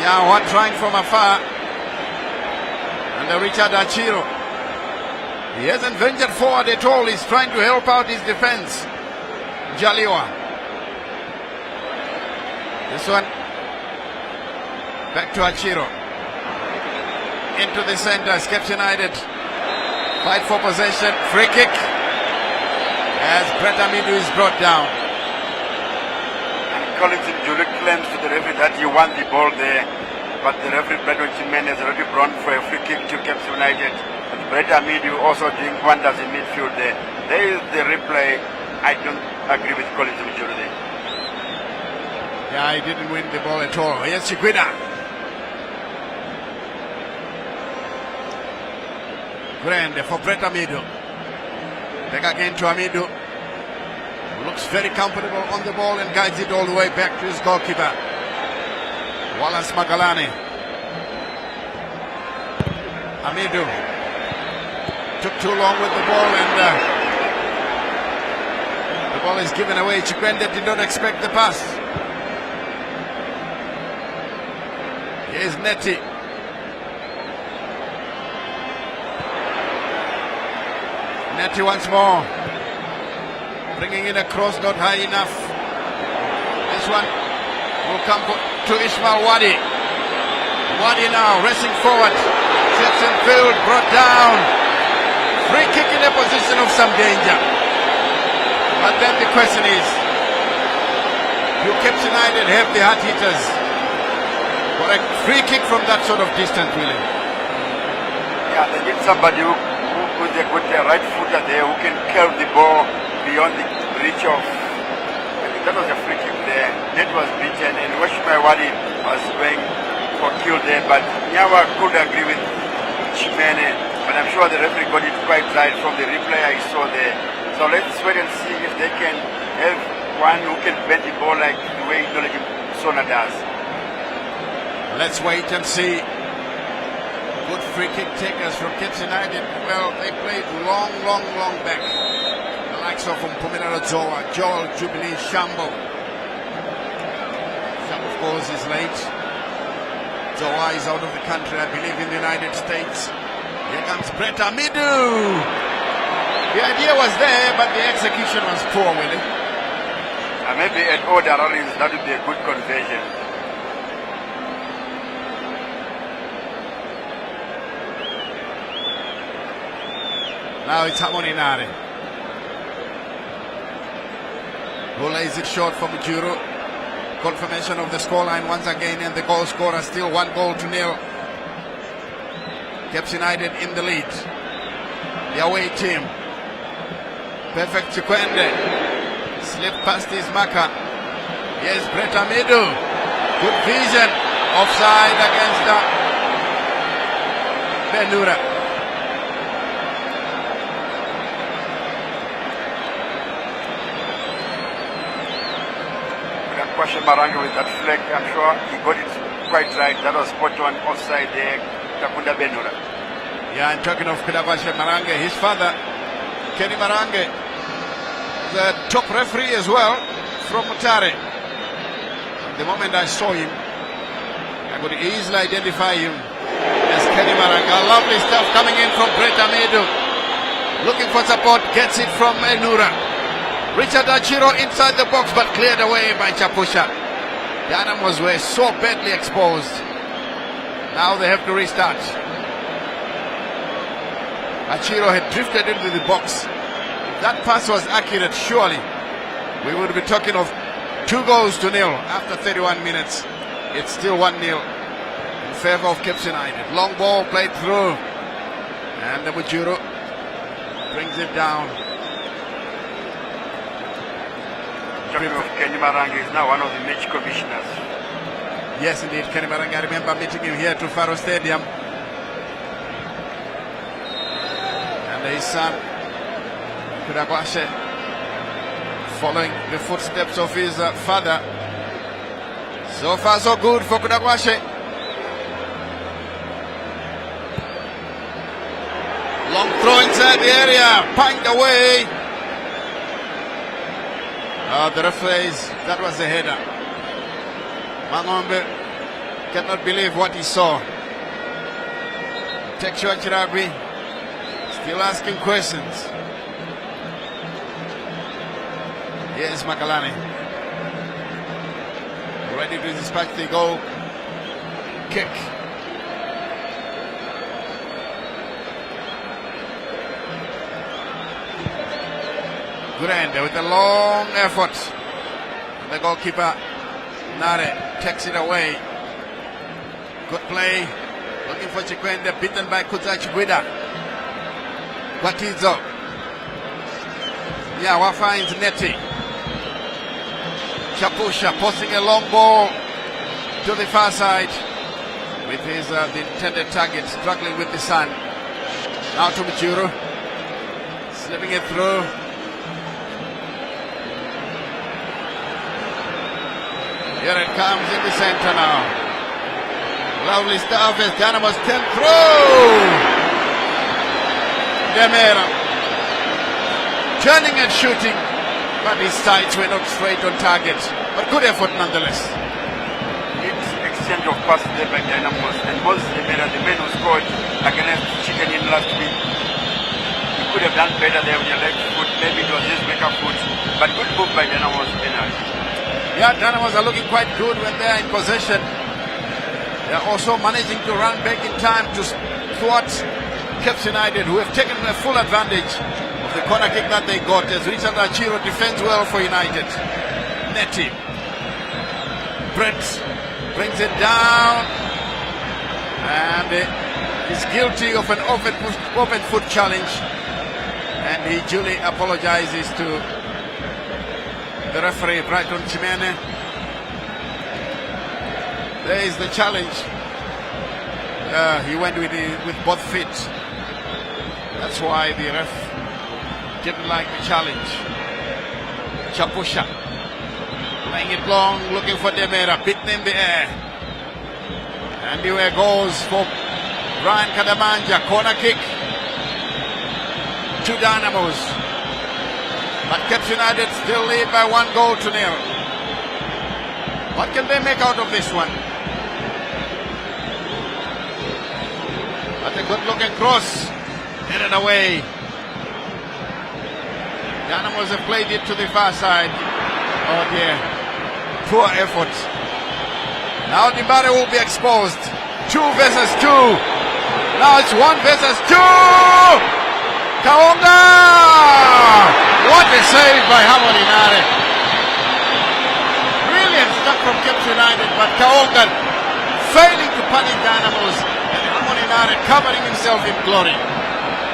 Nyawa trying from afar. And Richard Achiro. He hasn't ventured forward at all. He's trying to help out his defense. Jaliwa. This one. Back to Achiro. Into the center. Caps United fight for possession. Free kick. As Brett Amidu is brought down. Collins Julie claims to the referee that he won the ball there, but the referee Bradon Chimen has already brought for a free kick to Caps United. But Brett Amidu also doing wonders in midfield there. There is the replay. I don't agree with Collins Julie there. Yeah, he didn't win the ball at all. Here's Chikwida. Grande for Brett Amidu. Back again to Amidu. Looks very comfortable on the ball and guides it all the way back to his goalkeeper, Wallace Magalani. Amidu took too long with the ball, and the ball is given away. Chikwende did not expect the pass. Here's Neti. Neti once more. Bringing in a cross, not high enough. This one will come to Ismail Wadi. Wadi now racing forward. Sets in field, brought down. Free kick in a position of some danger. But then the question is, do Caps United have the hard hitters for a free kick from that sort of distance, really? Yeah, they need somebody who's a good right footer there who can carry the ball beyond the reach of. I think that was a free kick there. Net was beaten, and Washima Wadi was going for kill there, but Nyawa could agree with Chimene, but I'm sure the referee got it quite right from the replay I saw there. So let's wait and see if they can have one who can bend the ball like the way Sona does. Let's wait and see. Good free kick takers from Caps United. Well, they played long back. Likes of Mpumila Zoa, Joel, Jubilee, Shambo. Shambo, of course, is late. Zoa is out of the country, I believe, in the United States. Here comes Brett Amidu. The idea was there, but the execution was poor, Willie. Maybe at odd rollings, that would be a good conversion. Now it's Hamoninare, who lays it short for Mujuru. Confirmation of the scoreline once again, and the goal scorer still 1-0. Caps United in the lead. The away team. Perfect Chikwende. Slip past his marker. Yes, Brett Amidu. Good vision. Offside against Benura. Kwashe Marange with that flag, I'm sure he got it quite right. That was spot on offside there. Takunda Benura. Yeah, and talking of Kwashe Marange, his father, Kenny Marange, the top referee as well from Mutare. The moment I saw him, I could easily identify him as Kenny Marange. Lovely stuff coming in from Brett Amedu. Looking for support, gets it from Enura. Richard Achiro inside the box, but cleared away by Chapusha. Dynamos were so badly exposed. Now they have to restart. Achiro had drifted into the box. If that pass was accurate, surely we would be talking of 2-0 after 31 minutes. It's still 1-0 in favor of Caps United. Long ball played through, and the Mujuru brings it down. Kenny Marange is now one of the match commissioners. Yes, indeed, Kenny Marange. I remember meeting him here to Faro Stadium. And his son, Kudakwashe, following the footsteps of his father. So far, so good for Kudakwashe. Long throw inside the area, pinged away. The referees, that was the header. Mangombe cannot believe what he saw. Tekshua Chiragwi still asking questions. Here's Makalani, ready to dispatch the goal kick. Grande with a long effort. The goalkeeper Nare takes it away. Good play. Looking for Chikwende, beaten by Kuzachi Guida. Watizo. Yawa finds Neti. Chapusha posting a long ball to the far side with his the intended target, struggling with the sun. Now to Mujuru, slipping it through. Here it comes in the center now. Lovely stuff as Dynamos can through. Demera turning and shooting, but his sights were not straight on target. But good effort nonetheless. It's exchange of passes there by Dynamos, and Moses Demera, the man who scored against Chicken in last week, he could have done better there with your left foot. Maybe it was his weaker foot, but good move by Dynamos. Yeah, Dynamos are looking quite good when they are in possession. They are also managing to run back in time to thwart Caps United, who have taken a full advantage of the corner kick that they got, as Richard Achiro defends well for United. Neti. Brett brings it down, and is guilty of an open foot challenge, and he duly apologizes to the referee, Brighton Chimene. There is the challenge. He went with both feet. That's why the ref didn't like the challenge. Chapusha playing it long, looking for Demera, beaten in the air. And here goes for Brian Kadamanja, corner kick to Dynamos. But Caps United still lead by 1-0. What can they make out of this one? But a good looking cross, headed away. Dynamos have played it to the far side. Oh dear. Poor effort. Now Dimbare will be exposed. 2 versus 2. Now it's 1 versus 2. Kaonga! What a save by Harmony Nare. Brilliant stuff from Cape United, but Kaonga failing to punish Dynamos, and Harmony Nare covering himself in glory.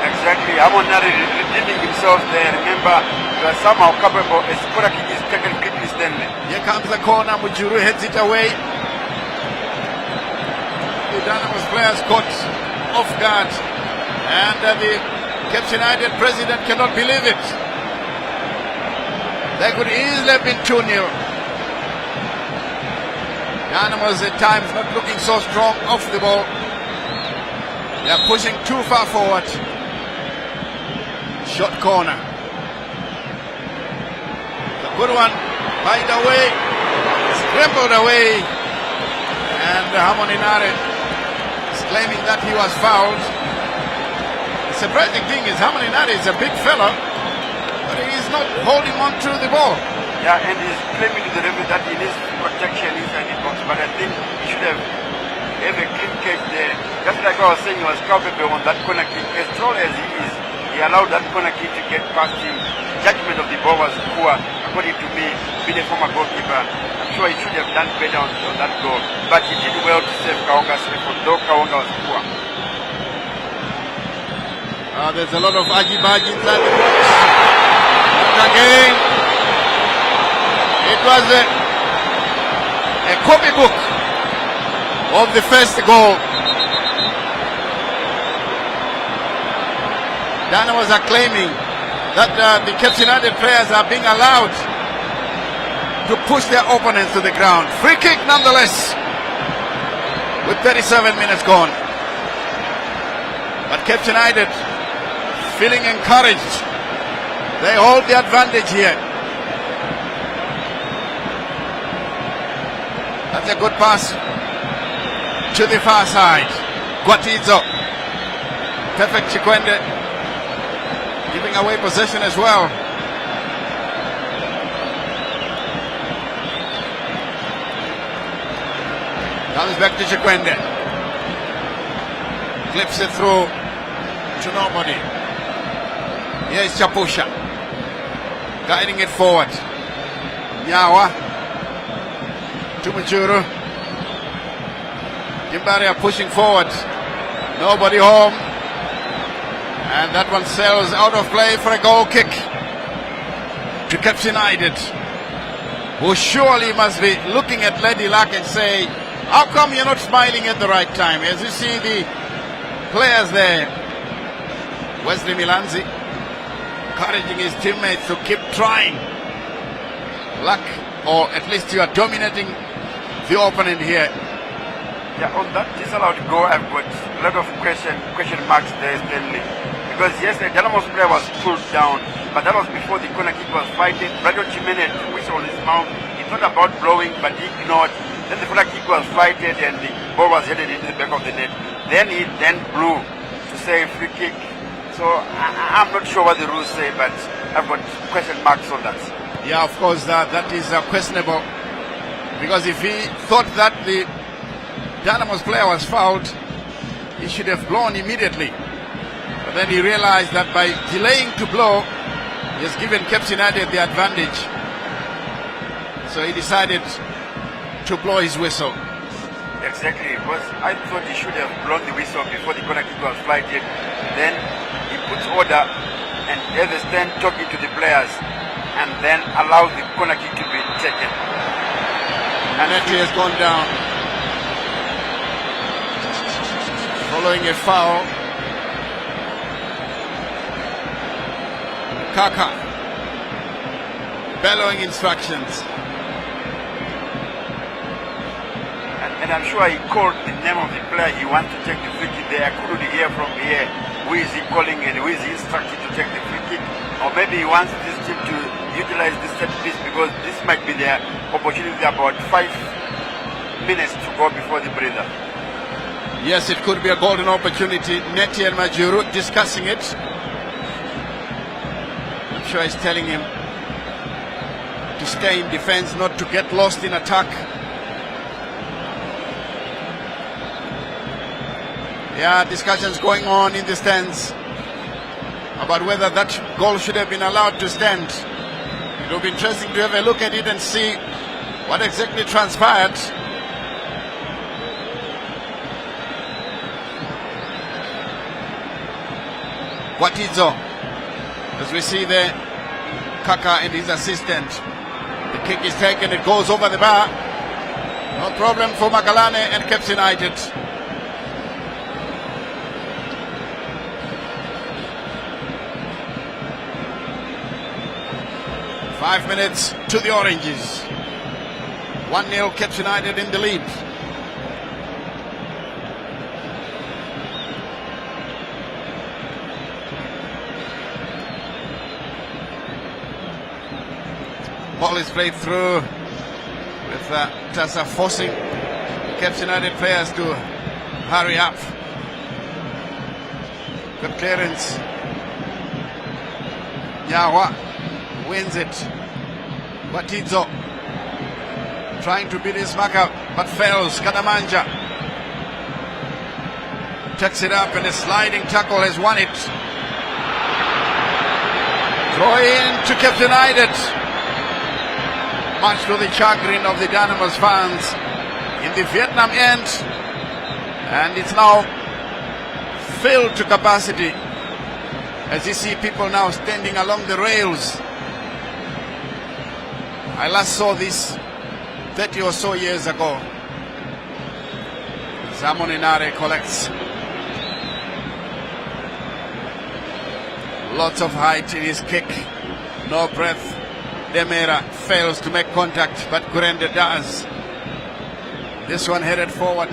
Exactly, Harmony Nare redeeming himself there. Remember, you are somehow capable as Kuraki is taken quickly Stanley. Here comes the corner, Mujuru heads it away. The Dynamos players caught off guard, and the Cape United president cannot believe it. They could easily have been 2-0. Dynamos at times not looking so strong off the ball. They are pushing too far forward. Short corner. The good one. Find away. Scrambled away. And Harmony Nare is claiming that he was fouled. The surprising thing is Harmony Nare is a big fella, but he is not holding on to the ball. Yeah, and he's claiming to the referee that he needs protection inside the box, but I think he should have a clean catch there. Just like I was saying, he was culpable on that corner kick. As tall as he is, he allowed that corner kick to get past him. The judgment of the ball was poor, according to me, being a former goalkeeper. I'm sure he should have done better on that goal, but he did well to save Kaonga's effort, though Kaonga was poor. There's a lot of aji-baji inside the box. Once again, it was a copybook of the first goal. Dynamos are claiming that the Cape United players are being allowed to push their opponents to the ground. Free kick nonetheless, with 37 minutes gone. But Cape United feeling encouraged. They hold the advantage here. That's a good pass to the far side. Guatizo. Perfect Chikwende. Giving away possession as well. Comes back to Chikwende. Clips it through to nobody. Here's Chapusha. Guiding it forward. Nyawa. To Mujuru. Dimbare are pushing forward. Nobody home. And that one sails out of play for a goal kick to Cape United, who surely must be looking at Lady Luck and say, how come you're not smiling at the right time? As you see the players there, Wesley Milanzi encouraging his teammates to keep trying. Luck, or at least you are dominating the opponent here. Yeah, on that disallowed goal, I've got a lot of question marks there, Stanley. Because yes, the Dynamos player was pulled down, but that was before the corner kick was fighting. Radio Jimenez whistled his mouth. He thought about blowing, but he ignored. Then the corner kick was fighted and the ball was headed into the back of the net. Then he blew to say free kick. So I'm not sure what the rules say, but I've got question marks on that. Yeah, of course, that is questionable. Because if he thought that the Dynamos player was fouled, he should have blown immediately. But then he realized that by delaying to blow, he has given Cape United the advantage. So he decided to blow his whistle. Exactly, because I thought he should have blown the whistle before the corner kick was flighted. Then he puts order and has a stand talking to the players and then allows the corner kick to be taken. And Nettie has gone down. Following a foul. Kaka bellowing instructions. And I'm sure he called the name of the player he wants to take the free kick there. I couldn't hear from here who is he calling and who is he instructed to take the free kick. Or maybe he wants this team to utilize this set piece because this might be their opportunity about 5 minutes to go before the breather. Yes, it could be a golden opportunity. Nettie and Majuru discussing it. I'm sure he's telling him to stay in defense, not to get lost in attack. Yeah, discussions going on in the stands about whether that goal should have been allowed to stand. It will be interesting to have a look at it and see what exactly transpired. Watizo, as we see there, Kaka and his assistant. The kick is taken, it goes over the bar. No problem for Magalane and Caps United. Five minutes to the Oranges. 1-0 Caps United in the lead. Ball is played through with Tassa forcing Caps United players to hurry up. Good clearance. Nyawa wins it. Watizo trying to beat his marker but fails. Kadamanja takes it up and a sliding tackle has won it. Throw in to Caps United. Much to the chagrin of the Dynamos fans in the Vietnam end, and it's now filled to capacity as you see people now standing along the rails. I last saw this 30 or so years ago. Samon Inare collects. Lots of height in his kick, no breath. Demera fails to make contact, but Kurende does. This one headed forward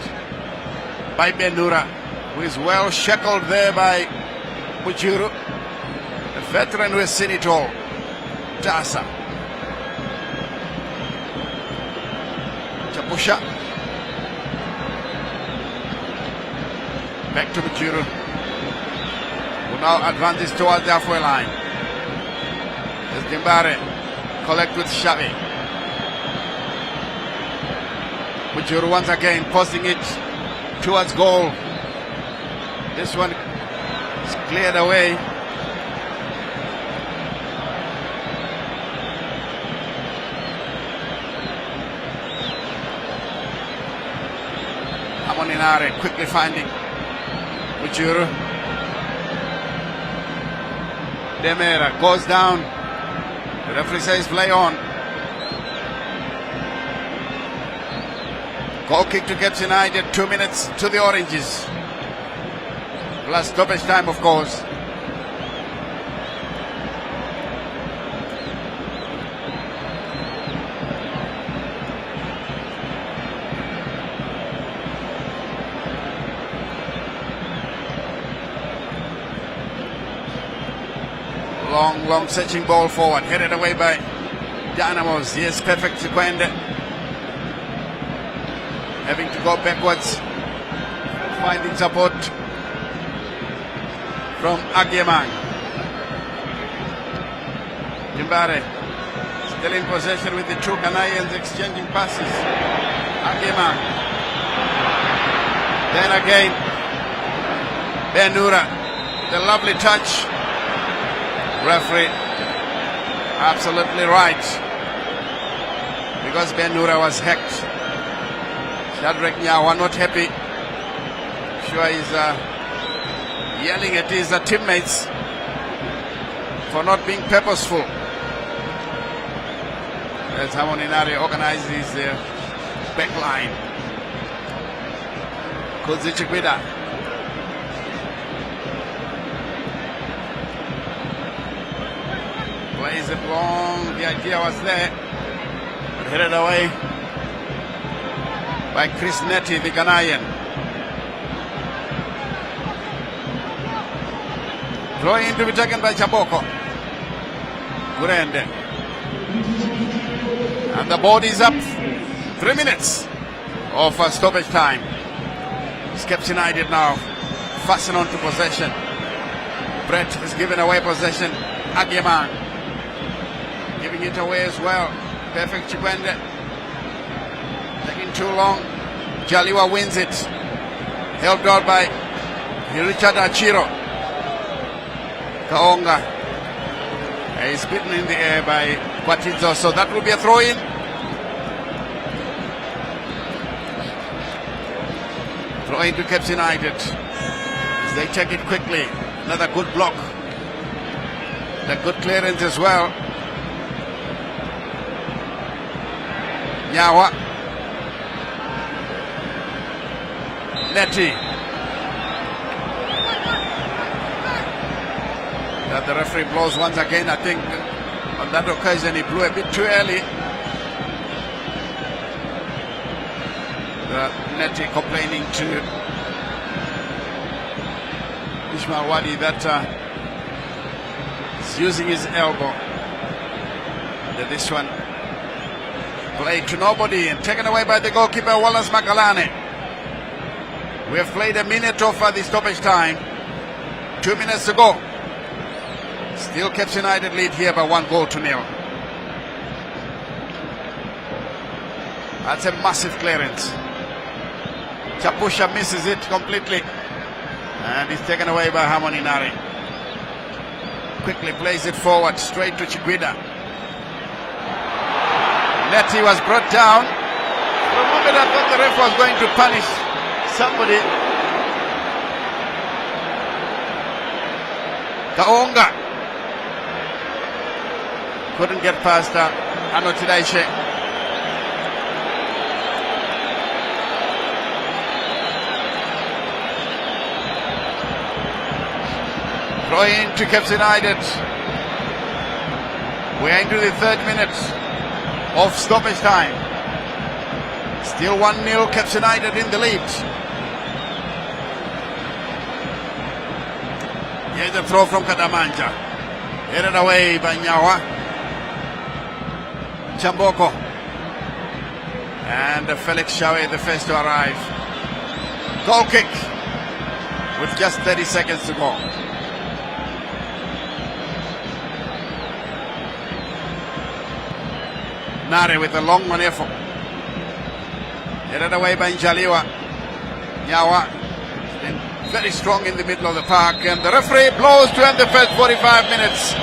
by Benura, who is well shackled there by Mujuru, a veteran who has seen it all. Tasa. Chapusha. Back to Mujuru, who now advances towards the halfway line. As Dimbare collect with Xavi. Mujuru once again posting it towards goal. This one is cleared away. Amoninare quickly finding Mujuru. Demera goes down. The referee says play on. Goal kick to Caps United, 2 minutes to the Oranges. Plus stoppage time, of course. Long searching ball forward, headed away by Dynamos. Yes, perfect Sequende. Having to go backwards, finding support from Agyemang. Jimbare still in possession with the two Ghanaians exchanging passes. Agyemang. Then again, Benura, the lovely touch. Referee absolutely right, because Benura was hacked. Shadrach Nyawa not happy. Sure he's yelling at his teammates for not being purposeful. As Hamoninari organizes his back line. Kudzichikwida. Plays it long, the idea was there, but headed away by Chris Netty, the Ghanaian. Throw in to be taken by Chaboko. Gurende. And the board is up. 3 minutes of stoppage time. Caps United now fasten on to possession. Brett has given away possession. Agyemang giving it away as well. Perfect Chikwende. Taking too long. Jaliwa wins it. Helped out by Richard Achiro. Kaonga is beaten in the air by Kwatizo, so that will be a throw-in. Throw-in to Caps United. As they check it quickly. Another good block. The good clearance as well. Nyawa. Netty. The referee blows once again. I think on that occasion he blew a bit too early. The Netty complaining to Ishmael Wadi that he's using his elbow. This one played to nobody and taken away by the goalkeeper Wallace Magalane. We have played a minute of the stoppage time. 2 minutes to go. Still Caps United lead here by 1-0. That's a massive clearance. Chapusha misses it completely. And it's taken away by Harmony Nari. Quickly plays it forward, straight to Chiguida. Netty was brought down. For a moment I thought the ref was going to punish somebody. Kaonga couldn't get past Anotidaishe. Throw in to Caps United. We're into the 3rd minute of stoppage time. Still 1-0, Caps United in the lead. Here's a throw from Kadamanja. Headed away by Nyawa. Chamboko. And Felix Shawe, the first to arrive. Goal kick with just 30 seconds to go. Nare with a long maneuver. Headed away by Njaliwa. Nyawa been very strong in the middle of the park, and the referee blows to end the first 45 minutes.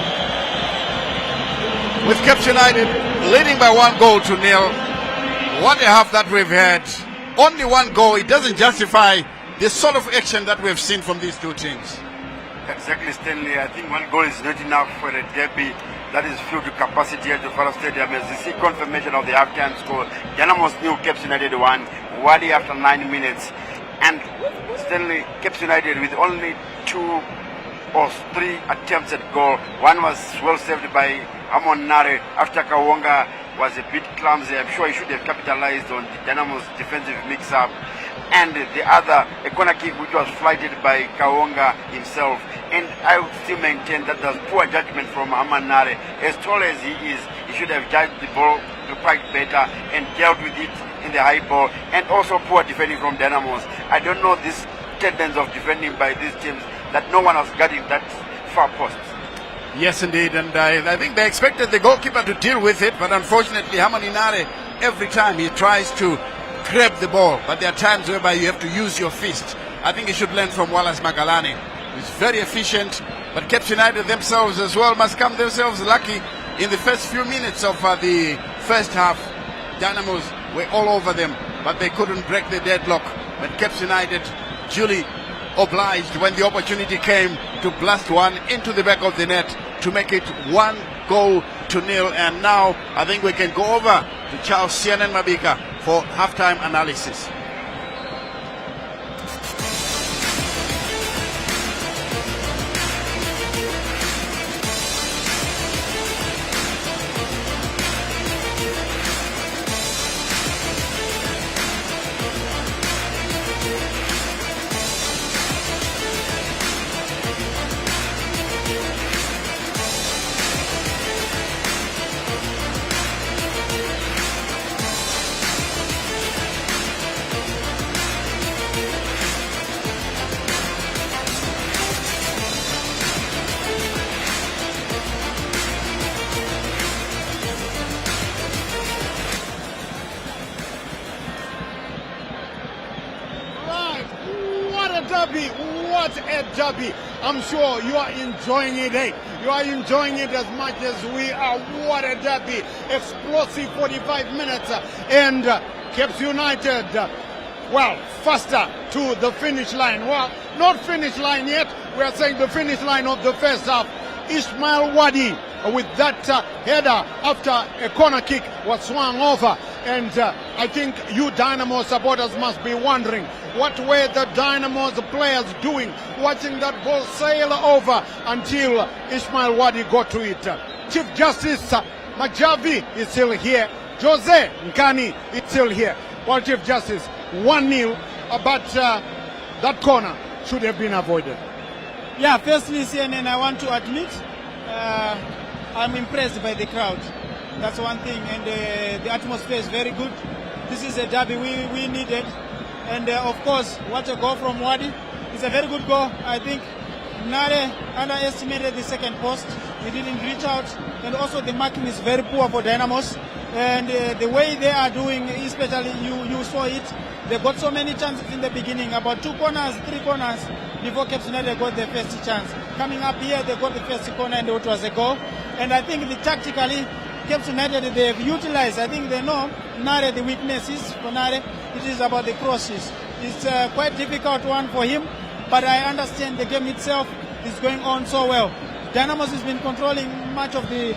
With Caps United leading by 1-0. What a half that we've had. Only 1 goal. It doesn't justify the sort of action that we've seen from these two teams. Exactly, Stanley. I think 1 goal is not enough for a derby that is filled to capacity at the Faro Stadium. As you see confirmation of the halftime score, Dynamos knew Caps United won. Wadi after 9 minutes. And Stanley, Caps United with only 2 or 3 attempts at goal. One was well saved by Amon Nare after Kawonga was a bit clumsy. I'm sure he should have capitalized on the Dynamos defensive mix-up. And the other, a corner kick which was flighted by Kawonga himself. And I would still maintain that there's poor judgment from Amon Nare. As tall as he is, he should have judged the ball quite better and dealt with it in the high ball. And also poor defending from Dynamos. I don't know this tendency of defending by these teams that no one was guarding that far post. Yes, indeed, and I think they expected the goalkeeper to deal with it, but unfortunately, Hamani Nare, every time he tries to grab the ball, but there are times whereby you have to use your fist. I think he should learn from Wallace Magalani. He's very efficient, but Caps United themselves as well must come themselves lucky in the first few minutes of the first half. Dynamos were all over them, but they couldn't break the deadlock. But Caps United duly obliged when the opportunity came to blast one into the back of the net to make it 1-0. And now I think we can go over to Charles Sianen Mabika for halftime analysis. derby. What a derby. I'm sure you are enjoying it, eh? You are enjoying it as much as we are. What a derby. Explosive 45 minutes. And Caps United, well, faster to the finish line. Well, not finish line yet. We are saying the finish line of the first half. Ismail Wadi with that header after a corner kick was swung over. And I think you Dynamo supporters must be wondering, what were the Dynamo's players doing watching that ball sail over until Ismail Wadi got to it. Chief Justice Majavi is still here. Jose Nkani is still here. Well, Chief Justice, 1-0, but that corner should have been avoided. Yeah, firstly, CNN, I want to admit I'm impressed by the crowd. That's one thing, and the atmosphere is very good. This is a derby we needed, and of course, what a goal from Wadi. It's a very good goal. I think Nare underestimated the second post. He didn't reach out, and also the marking is very poor for Dynamos. And the way they are doing, especially you saw it, they got so many chances in the beginning, about 2 corners, 3 corners, before Caps United got the first chance. Coming up here, they got the first corner and it was a goal. And I think tactically, Caps United, they've utilized, I think they know Nare, the weaknesses for Nare. It is about the crosses. It's a quite difficult one for him, but I understand the game itself is going on so well. Dynamos has been controlling much of the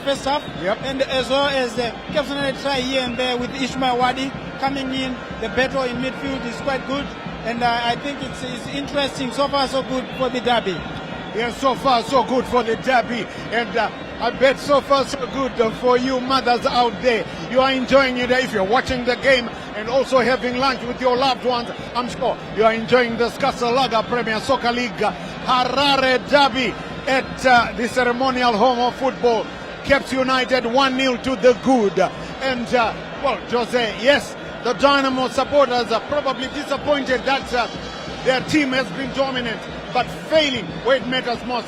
first half, and as well as the Caps United try here and there with Ismail Wadi coming in. The battle in midfield is quite good, and I think it's interesting. So far, so good for the derby. Yes, so far, so good for the derby, and I bet so far, so good for you mothers out there. You are enjoying it if you're watching the game and also having lunch with your loved ones. I'm sure you are enjoying the Scasalaga Premier Soccer League Harare Derby at the ceremonial home of football. Caps United 1-0 to the good. And, well, Jose, yes, the Dynamo supporters are probably disappointed that their team has been dominant, but failing where it matters most.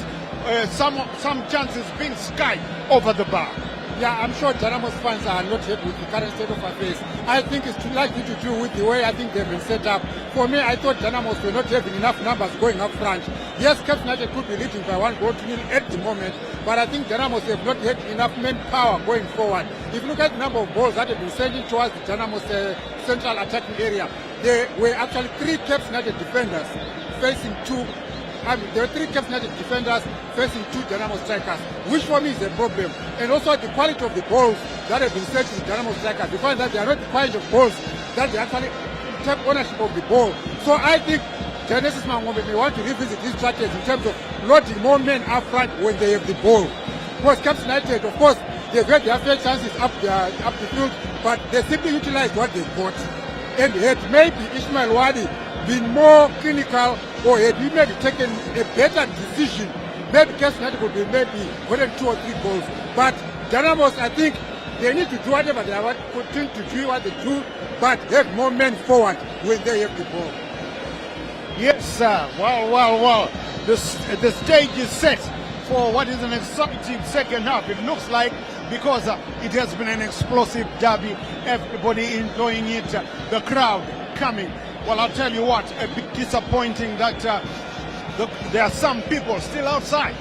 Some chances being skied over the bar. Yeah, I'm sure Dynamos fans are not happy with the current state of affairs. I think it's too likely to do with the way I think they've been set up. For me, I thought Dynamos were not having enough numbers going up front. Yes, Caps United could be leading by 1 goal to nil at the moment, but I think Dynamos have not had enough manpower going forward. If you look at the number of balls that have been sending towards the Dynamos central attacking area, there were actually 3 Caps United defenders facing 2. There are 3 Caps United defenders facing 2 Dynamo strikers, which for me is a problem. And also the quality of the balls that have been sent to the Dynamo strikers. You find that they are not the quality of balls that they actually take ownership of the ball. So I think Genesis Mangombe may want to revisit his strategy in terms of loading more men up front when they have the ball. Because Caps United, of course, they've had their fair chances up the field, but they simply utilized what they got. And had maybe Ismail Wadi been more clinical, or had we maybe taken a better decision, maybe Caps United would be maybe gotten 2 or 3 goals. But Dynamos, I think they need to do whatever they are continue to do what they do, but have more men forward when they have the ball. Yes, sir. Well. The stage is set for what is an exciting second half. It looks like, because it has been an explosive derby. Everybody enjoying it. The crowd coming. Well, I'll tell you what, a bit disappointing that there are some people still outside.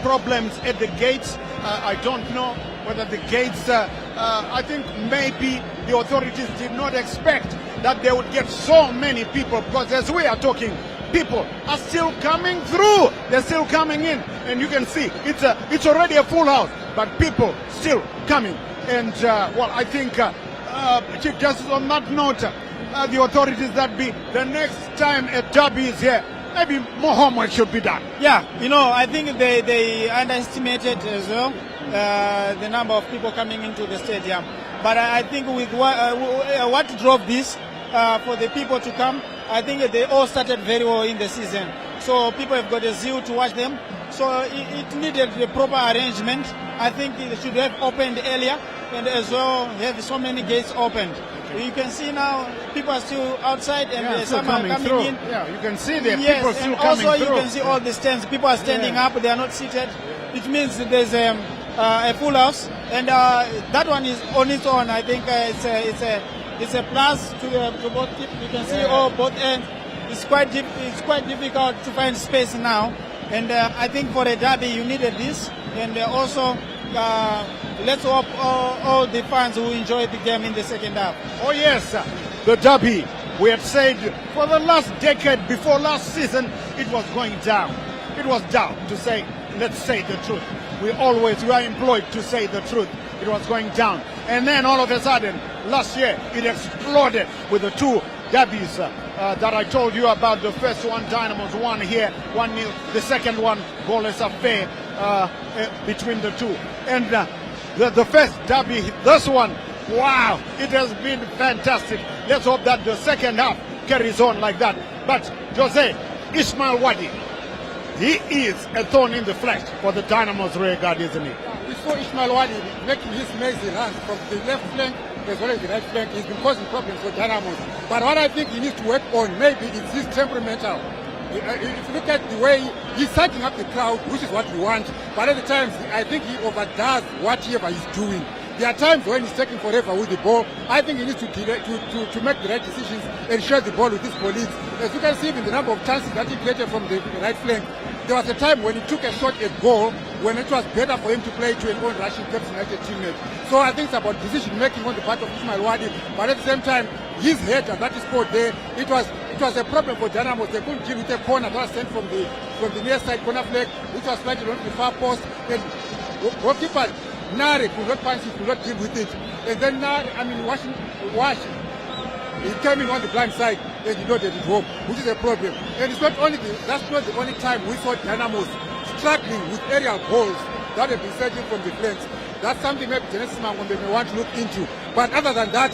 Problems at the gates. I don't know whether the gates, I think maybe the authorities did not expect that they would get so many people, because as we are talking, people are still coming through. They're still coming in, and you can see it's already a full house, but people still coming. And well, I think Chief Justice, on that note, the authorities that be the next time a derby is here, maybe more homework should be done. Yeah, I think they underestimated as well the number of people coming into the stadium. But I think with what drove this for the people to come, I think they all started very well in the season. So people have got a zeal to watch them. So it needed the proper arrangement. I think it should have opened earlier, and as well have so many gates opened. You can see now people are still outside, and some are coming through. in. Yeah, you can see there people still and coming also through. You can see all the stands. People are standing up; they are not seated. It means there's a full house, and that one is on its own. I think it's a plus to both. You can see all both ends. it's quite difficult to find space now. And I think for a derby you needed this. And also let's hope all the fans who enjoyed the game in the second half. Oh yes, the derby. We had said for the last decade, before last season, it was going down. It was down, to say, let's say the truth. We are employed to say the truth. It was going down. And then all of a sudden, last year, it exploded with the two derbies that I told you about. The first one, Dynamos won here, 1-0. The second one, goalless affair between the two. And the first derby, this one, wow, it has been fantastic. Let's hope that the second half carries on like that. But Jose, Ismail Wadi, he is a thorn in the flesh for the Dynamos rear guard, isn't he? We saw Ismail Wadi making his mazy runs from the left flank as well as the right flank. He's been causing problems for Dynamos. But what I think he needs to work on, maybe it's his temperamental. If you look at the way he's psyching up the crowd, which is what we want, but at the times I think he overdoes whatever he's doing. There are times when he's taking forever with the ball. I think he needs to make the right decisions and share the ball with his colleagues. As you can see in the number of chances that he created from the right flank, there was a time when he took a shot at goal when it was better for him to play to an own rushing Cape United teammate. So I think it's about decision making on the part of Ismail Wadi, but at the same time, his header that is scored there, it was a problem for Dynamos. They couldn't deal with a corner that was sent from the near side corner flag, which was slightly on the far post. And goalkeeper Nare could not punch it, could not deal with it. And then Wash, he came in on the blind side and he noted it home, which is a problem. And it's that's not the only time we saw Dynamos struggling with aerial balls that have been surging from the flanks. That's something maybe Genesis Mangombe may want to look into. But other than that,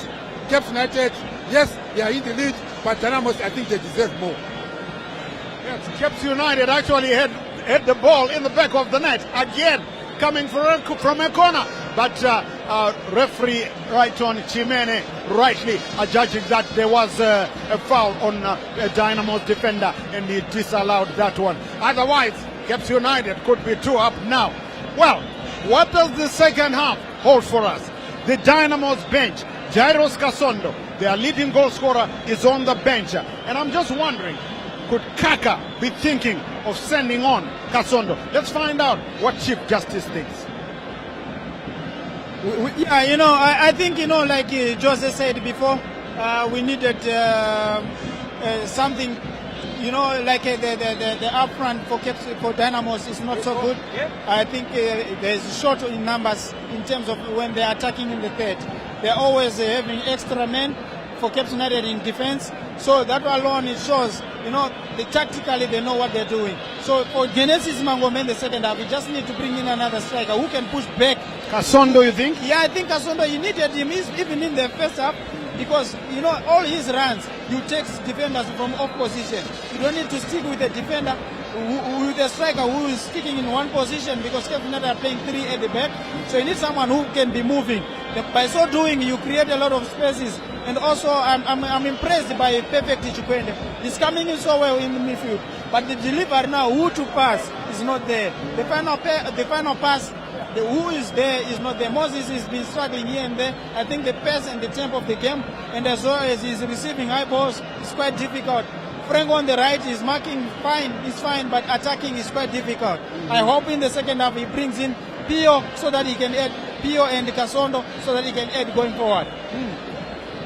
Cape United, yes, they are in the lead, but Dynamos, I think they deserve more. Yes, Cape United actually had the ball in the back of the net again, coming from a corner, but referee Rayton Chimene rightly judging that there was a foul on a Dynamos defender, and he disallowed that one. Otherwise, Cape United could be 2 up now. Well, what does the second half hold for us? The Dynamos bench, Jairus Kasondo, their leading goal scorer, is on the bench, and I'm just wondering, could Kaka be thinking of sending on Kasondo? Let's find out what Chief Justice thinks. Yeah, I think, like Jose said before, we needed something, like the upfront for Dynamos is not so good. I think there's short in numbers in terms of when they're attacking in the third. They're always having extra men for Cape United in defense. So that alone, it shows, tactically they know what they're doing. So for Genesis Mangombe in the second half, we just need to bring in another striker who can push back. Kasondo, you think? Yeah, I think Kasondo, you needed him even in the first half, because, all his runs, you take defenders from off position. You don't need to stick with a defender, with a striker who is sticking in one position, because Cape United are playing 3 at the back. So you need someone who can be moving. By so doing, you create a lot of spaces. And also, I'm impressed by Perfect Chikwende. He's coming in so well in the midfield. But the delivery now, who to pass, is not there. The final pass, who is there is not there. Moses has been struggling here and there. I think the pace and the tempo of the game, and as well as he's receiving high balls, is quite difficult. Frank on the right is marking fine, is fine, but attacking is quite difficult. I hope in the second half he brings in Pio so that he can add Pio and Kasondo so that he can add going forward.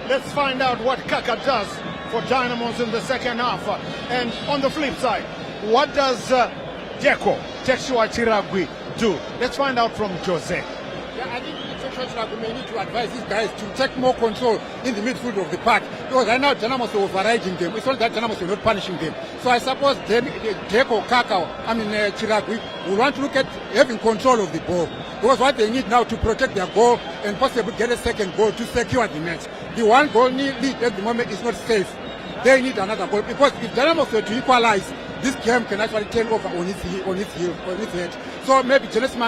Let's find out what Kaka does for Dynamos in the second half. And on the flip side, what does Deko Texua Chiragui do? Let's find out from Jose. Yeah, I think we may need to advise these guys to take more control in the midfield of the park, because right now Dynamos are overriding them. It's not that Dynamos are not punishing them. So I suppose Deko, Chiragui will want to look at having control of the ball, because what they need now to protect their goal and possibly get a second goal to secure the match. The one goal lead at the moment is not safe. They need another goal, because if Dynamos were to equalize, this game can actually turn over on its head. So maybe Genesis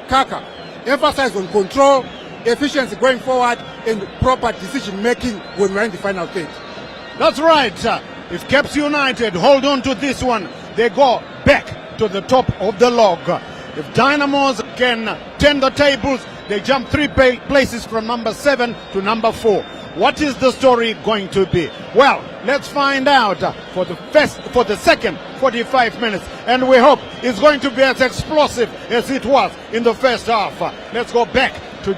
Kaka emphasize on control, efficiency going forward, and proper decision making when we're in the final third. That's right. If Cape United hold on to this one, they go back to the top of the log. If Dynamos can turn the tables, they jump 3 places from number 7 to number 4. What is the story going to be? Well, let's find out for the second 45 minutes, and we hope it's going to be as explosive as it was in the first half. Let's go back to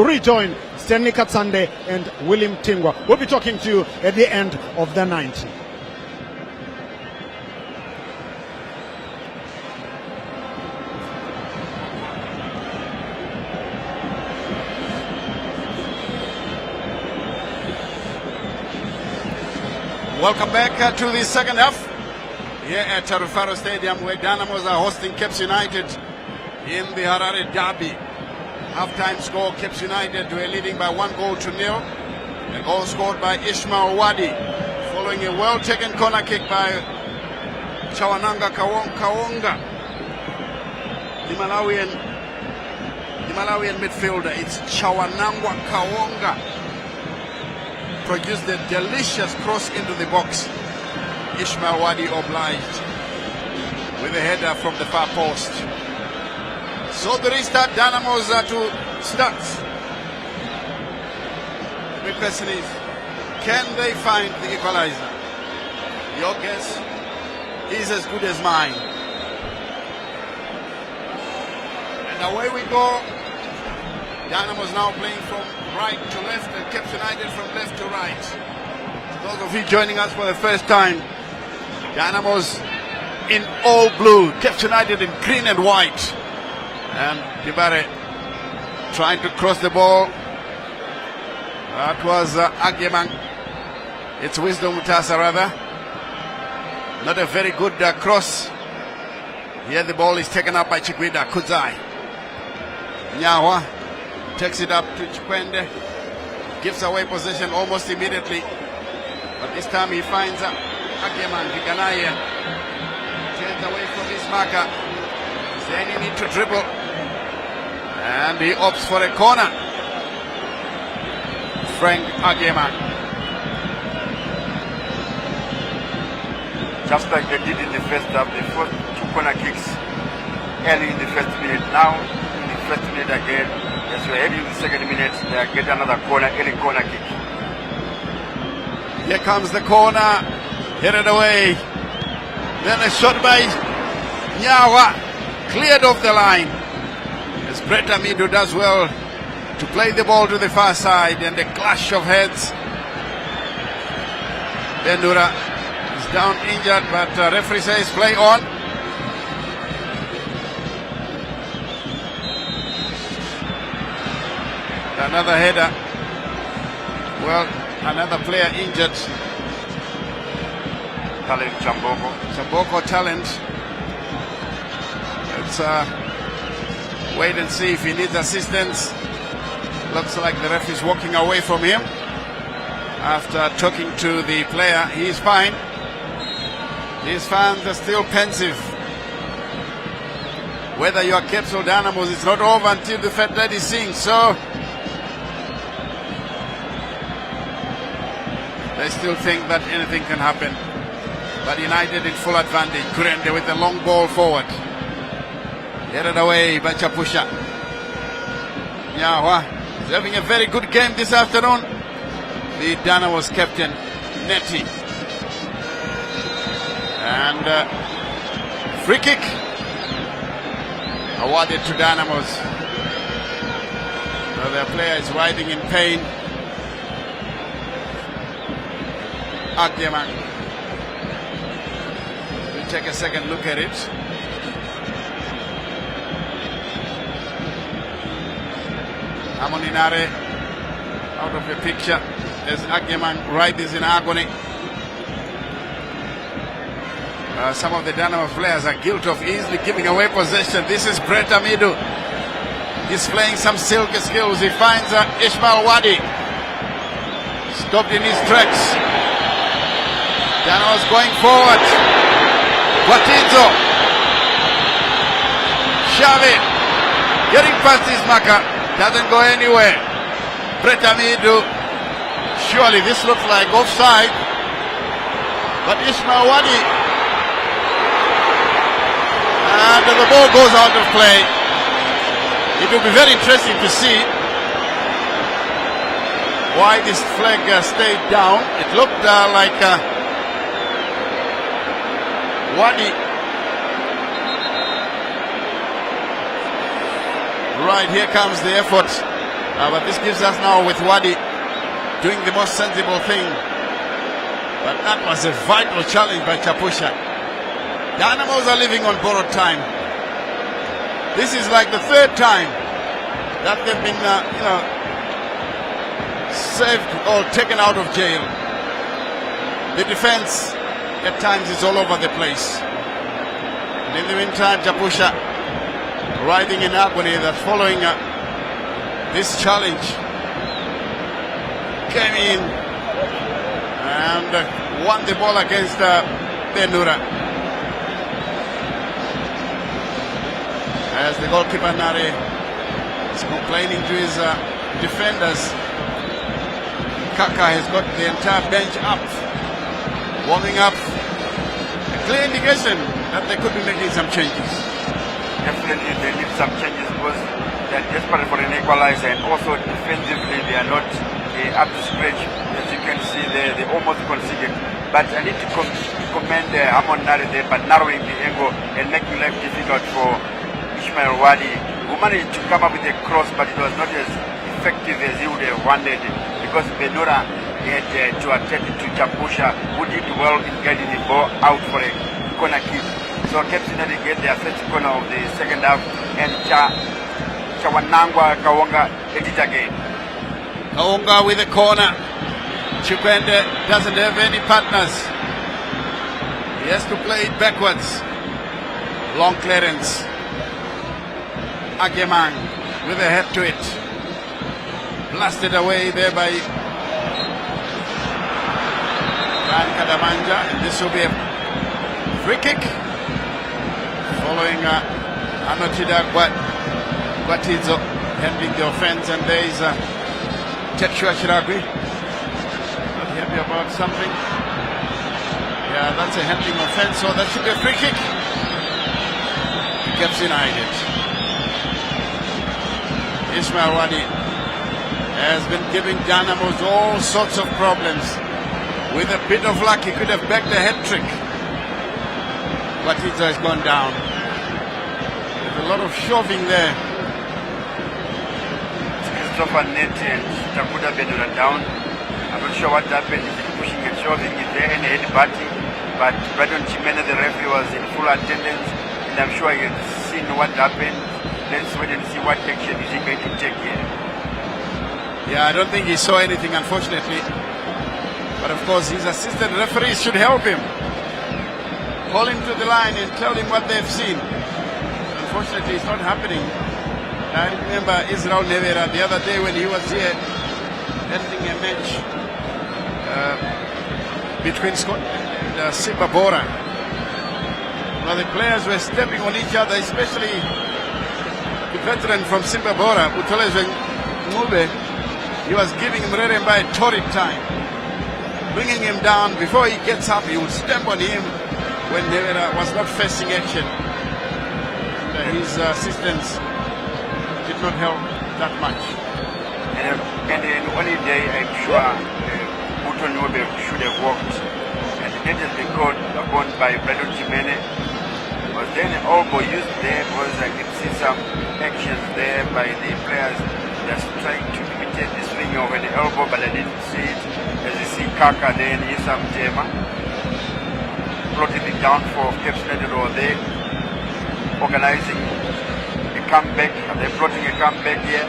rejoin Stanley Katsande and William Tingwa. We'll be talking to you at the end of the 90. Welcome back to the second half here at Rufaro Stadium, where Dynamos are hosting Cape United in the Harare Derby. Half-time score, Cape United were leading by 1-0. A goal scored by Ishmael Wadi, following a well-taken corner kick by Chawananga Kawonga, the Malawian midfielder. It's Chawananga Kawonga. Produced a delicious cross into the box. Ishmael Wadi obliged with a header from the far post. So the restart, Dynamos are to start. The big question is, can they find the equalizer? Your guess is as good as mine. And away we go. Dynamos now playing from right to left and Cape United from left to right. Those of you joining us for the first time, Dynamos in all blue, Cape United in green and white. And Dibare trying to cross the ball. That was Agyemang. It's Wisdom Mutasa rather. Not a very good cross. Here the ball is taken up by Chikwida Kudzai. Nyawa takes it up to Chikwende, gives away possession almost immediately, but this time he finds Agyemang Viganaye, turns away from his marker, saying he needs to dribble, and he opts for a corner. Frank Agyemang. Just like they did in the first half, the first 2 corner kicks early in the first minute. Now in the first minute again, as we're heading to the second minute, they get another corner, early corner kick. Here comes the corner, hit it away. Then a shot by Nyawa, cleared off the line. As Brett Amidu does well to play the ball to the far side, and a clash of heads. Bendura is down injured, but referee says play on. Another header. Well, another player injured. Talent Chamboko. Chamboko Talent. Let's wait and see if he needs assistance. Looks like the ref is walking away from him. After talking to the player, he's fine. His fans are still pensive. Whether you are Caps or Dynamos, it's not over until the Fat Lady sings. So they still think that anything can happen. But United in full advantage. Kurende with the long ball forward. Headed away by Chapusha. Nyawa is having a very good game this afternoon. The Dynamos captain, Neti. And free kick awarded to Dynamos. So their player is writhing in pain. Agyemang. We'll take a second look at it. Amoninare out of the picture as Agyemang writhes in agony. Some of the Dynamos players are guilty of easily giving away possession. This is Brett Amidu. He's playing some silky skills. He finds Ishmael Wadi. Stopped in his tracks. Dynamos going forward. Watinzo. Xavi getting past his marker. Doesn't go anywhere. Brett Amidu. Surely this looks like offside. But Ishmael Wadi. And the ball goes out of play. It will be very interesting to see why this flag stayed down. It looked like Wadi. Right, here comes the effort. But this gives us now with Wadi doing the most sensible thing. But that was a vital challenge by Chapusha. Dynamos are living on borrowed time. This is like the third time that they've been, saved or taken out of jail. The defense at times is all over the place. And in the meantime, Chapusha writhing in agony that following this challenge came in and won the ball against Benura. As the goalkeeper Nare is complaining to his defenders, Kaka has got the entire bench up, warming up. A clear indication that they could be making some changes. Definitely they need some changes because they are desperate for an equalizer, and also defensively they are not up to scratch. As you can see, they almost conceded. But I need to commend Hamon Nare there by narrowing the angle and making life difficult for Ismail Wadi, who managed to come up with a cross, but it was not as effective as he would have wanted because Benura had to attend to Chapusha, who did well in getting the ball out for a corner kick. So Cape Town get their first corner of the second half, and Chawanangwa Kawonga did it again. Kawonga with a corner. Chikwende doesn't have any partners. He has to play it backwards. Long clearance. Agemang with a head to it. Blasted away there by Ran Kadamanja, and this will be a free kick following Anotida Guatizo handling the offense, and there is Tekshua Shiragui not happy about something. Yeah, that's a handling offense, so that should be a free kick. Caps United. Ismail Wadi has been giving Dynamos all sorts of problems. With a bit of luck, he could have backed a hat trick. But it has gone down. There's a lot of shoving there. Christopher Net and Takuda Benura down. I'm not sure what happened. Is it pushing and shoving? Is there any headbutting? But Brandon Chimena, the referee, was in full attendance, and I'm sure he had seen what happened. Let's wait and see what action is he going to take here. Yeah, I don't think he saw anything, unfortunately. But of course, his assistant referees should help him. Call him to the line and tell him what they've seen. Unfortunately, it's not happening. I remember Israel Nevera the other day when he was here handling a match between Scotland and Simba Bora. Well, the players were stepping on each other, especially the veteran from Simba Bora, Utolezwe Ngube. He was giving Mreremba a torrid time, bringing him down. Before he gets up, he would stamp on him when Nevera was not facing action. And his assistants did not help that much. And in only day, I'm sure Muto Ngube should have walked. And the net has been called upon by Brandon Chimene. Was then an elbow used there because I can see some actions there by the players just trying to imitate the swing of an elbow, but I didn't see it. As you see Kaka there and Isam Jema plotting it down for Cape Town, or they organizing a comeback. Are they plotting a comeback here?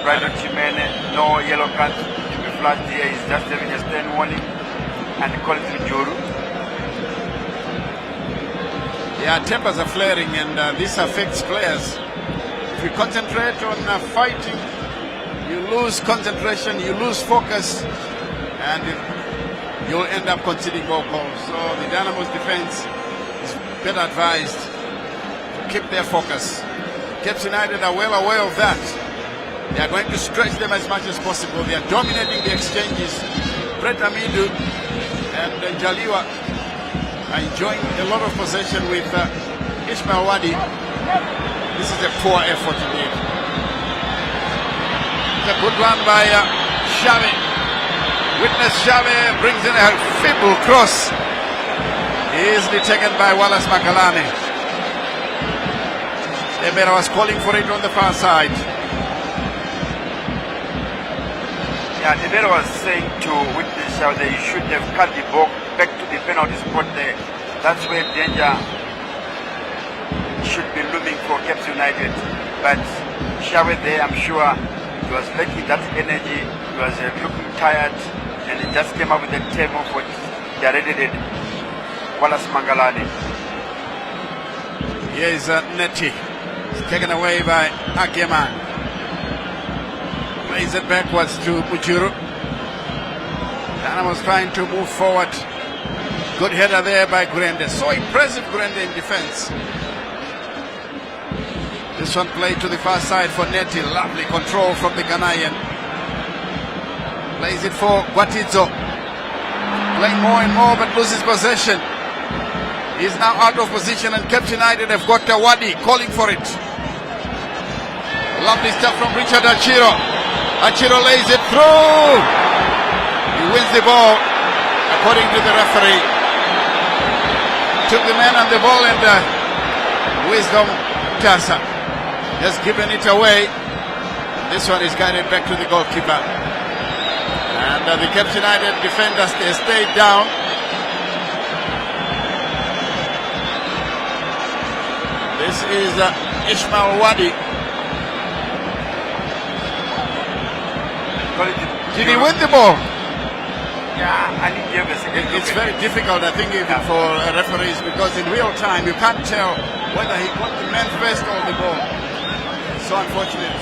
Brandon Chimene, no yellow card to be flashed here. He's just having a stern warning and calling to Joru. Yeah, tempers are flaring, and this affects players. If you concentrate on fighting, you lose concentration, you lose focus, and you'll end up conceding more goals. So the Dynamos defense is better advised to keep their focus. Cape United are well aware of that. They are going to stretch them as much as possible. They are dominating the exchanges. Brett Amidu and Jaliwa are enjoying a lot of possession with Ismail Wadi. This is a poor effort indeed. It's a good run by Xavi. Witness Xavi brings in a feeble cross. Easily taken by Wallace Makalani. Emera was calling for it on the far side. Yeah, Emera was saying to Witness how they should have cut the ball back to the penalty spot there. That's where danger should be looming for Caps United. But Xavi there, I'm sure he was lacking that energy. He was looking tired, and he just came up with a term of what he already did. Wallace Mangalani. Here is Neti. It's taken away by Akeman. Plays it backwards to Mujuru. Dynamos trying to move forward. Good header there by Gurende. So impressive Gurende in defense. This one played to the far side for Neti. Lovely control from the Ghanaian. Plays it for Guatizo. Playing more and more but loses possession. He's now out of position and Caps United have got Wadi calling for it. Lovely stuff from Richard Achiro. Achiro lays it through. He wins the ball according to the referee. Took the man on the ball and Wisdom Tassa has given it away. This one is guided back to the goalkeeper. And the Caps United defenders, they stayed down. This is Ismail Wadi. Did he win the ball? Yeah, I think it's very difficult, I think, even for referees, because in real time you can't tell whether he got the man first or the ball. So unfortunate.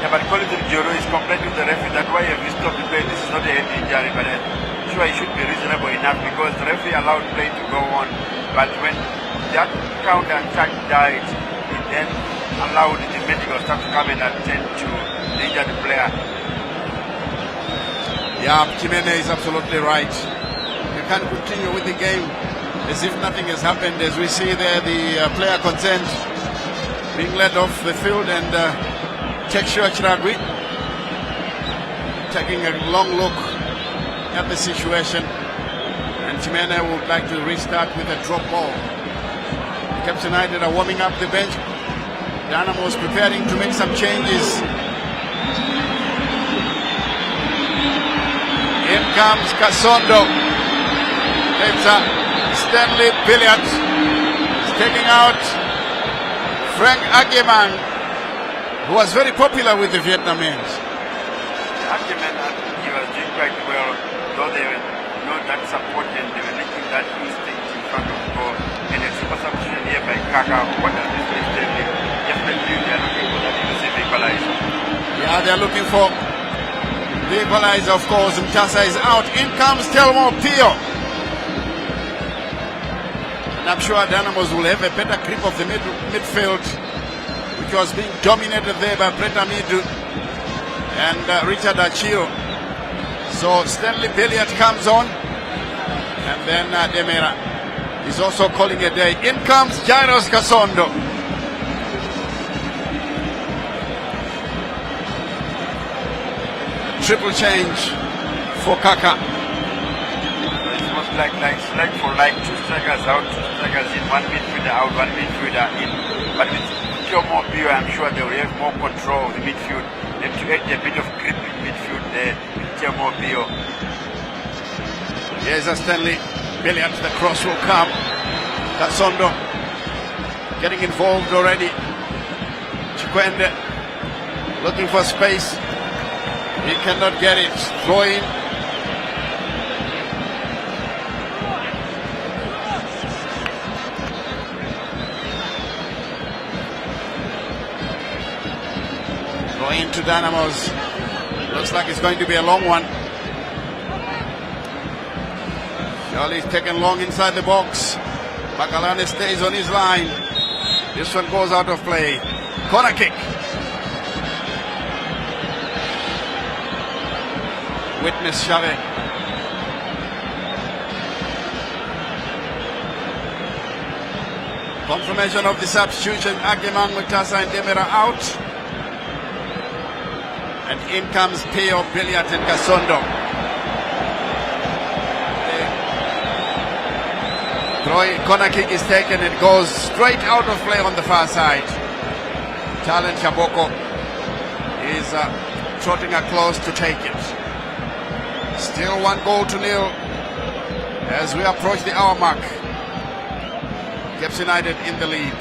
Yeah, but Colin Joro is complaining to the referee that why have you stopped the play? This is not a head injury, but I'm sure it should be reasonable enough because the referee allowed play to go on. But when that counter attack died, it then allowed the medical staff to come and attend to the injured player. Yeah, Chimene is absolutely right. You can't continue with the game as if nothing has happened. As we see there, the player concerned being led off the field, and Tekshua Chiragui taking a long look at the situation. And Chimene would like to restart with a drop ball. Caps United are warming up the bench. Dynamos preparing to make some changes. In comes Kasondo. It's Stanley Billiard. He's taking out Frank Ageman, who was very popular with the Vietnamese. Ageman, he was doing quite well, though they were not that support and they were making that instinct in front of goal. And a super substitution here by Kaka. What are they doing? Definitely they are looking for that elusive equalizer. Yeah, they are looking for the equalizer, of course. Mtasa is out. In comes Telmo Pio. And I'm sure Dynamos will have a better grip of the midfield, which was being dominated there by Brett Amidu and Richard Achio. So Stanley Billiard comes on, and then Demera is also calling a day. In comes Jairos Kasondo. Triple change for Kaka. It's most like for like, two strikers out, two strikers in, one midfielder out, one midfielder in. But with Kyomo Bio, I'm sure they will have more control of the midfield. They have to add a bit of grip in midfield there with Kyomo Bio. Here's a Stanley Billiard. The cross will come. Kasondo getting involved already. Chikwende looking for space. He cannot get it. Throw in. Throw into Dynamos. Looks like it's going to be a long one. Charlie's taken long inside the box. Makalane stays on his line. This one goes out of play. Corner kick. Witness Xavi. Confirmation of the substitution. Ageman, Mutasa and Demera out. And in comes Pio, Billiat and Kasondo. The corner kick is taken, it goes straight out of play on the far side. Talent Chaboko is trotting close to take it. Still 1-0 as we approach the hour mark. Caps United in the lead.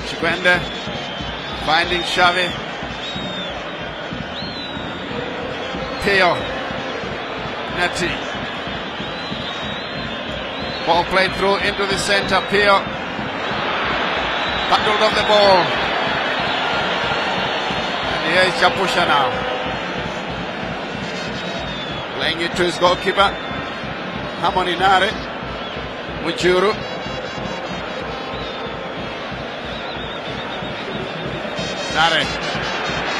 Chikwende finding Xavi. Pio. Neti. Ball played through into the center. Pio bundled off the ball. And here is Chapusha now. Playing it to his goalkeeper. Hamoni Nare. Mujuru. Nare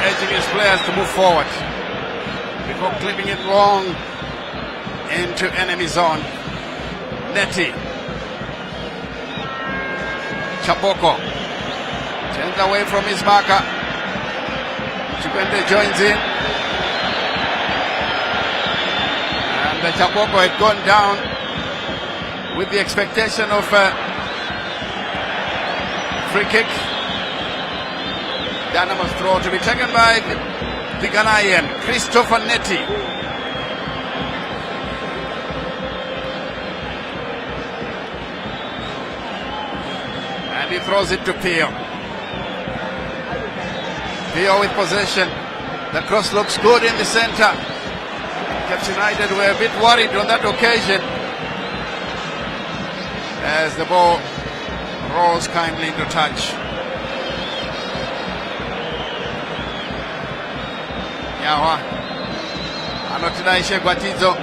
urging his players to move forward before clipping it long into enemy zone. Neti. Chaboko turns away from his marker. Chikwende joins in. And the Chaboko had gone down with the expectation of a free kick. Dynamos throw to be taken by the Ghanaian, Christopher Neti. And he throws it to Pio. Pio with possession. The cross looks good in the center. Caps United were a bit worried on that occasion as the ball rolls kindly into touch. Yawa anotunaishe Gwatizo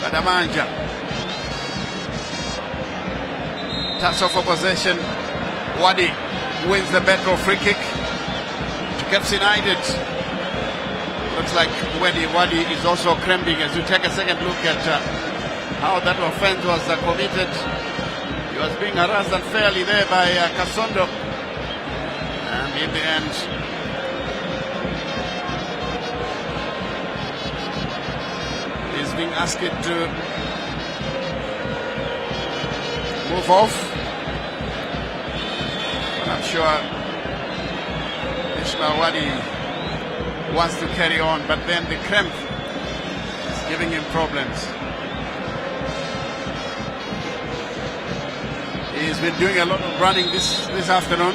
Kadamanja tussle for possession. Wadi wins the battle. Free kick to Caps United. Looks like Wadi is also cramping as we take a second look at how that offense was committed. He was being harassed unfairly there by Kasondo. And in the end, he's being asked to move off. But I'm sure Ismail Wadi wants to carry on, but then the cramp is giving him problems. He's been doing a lot of running this afternoon.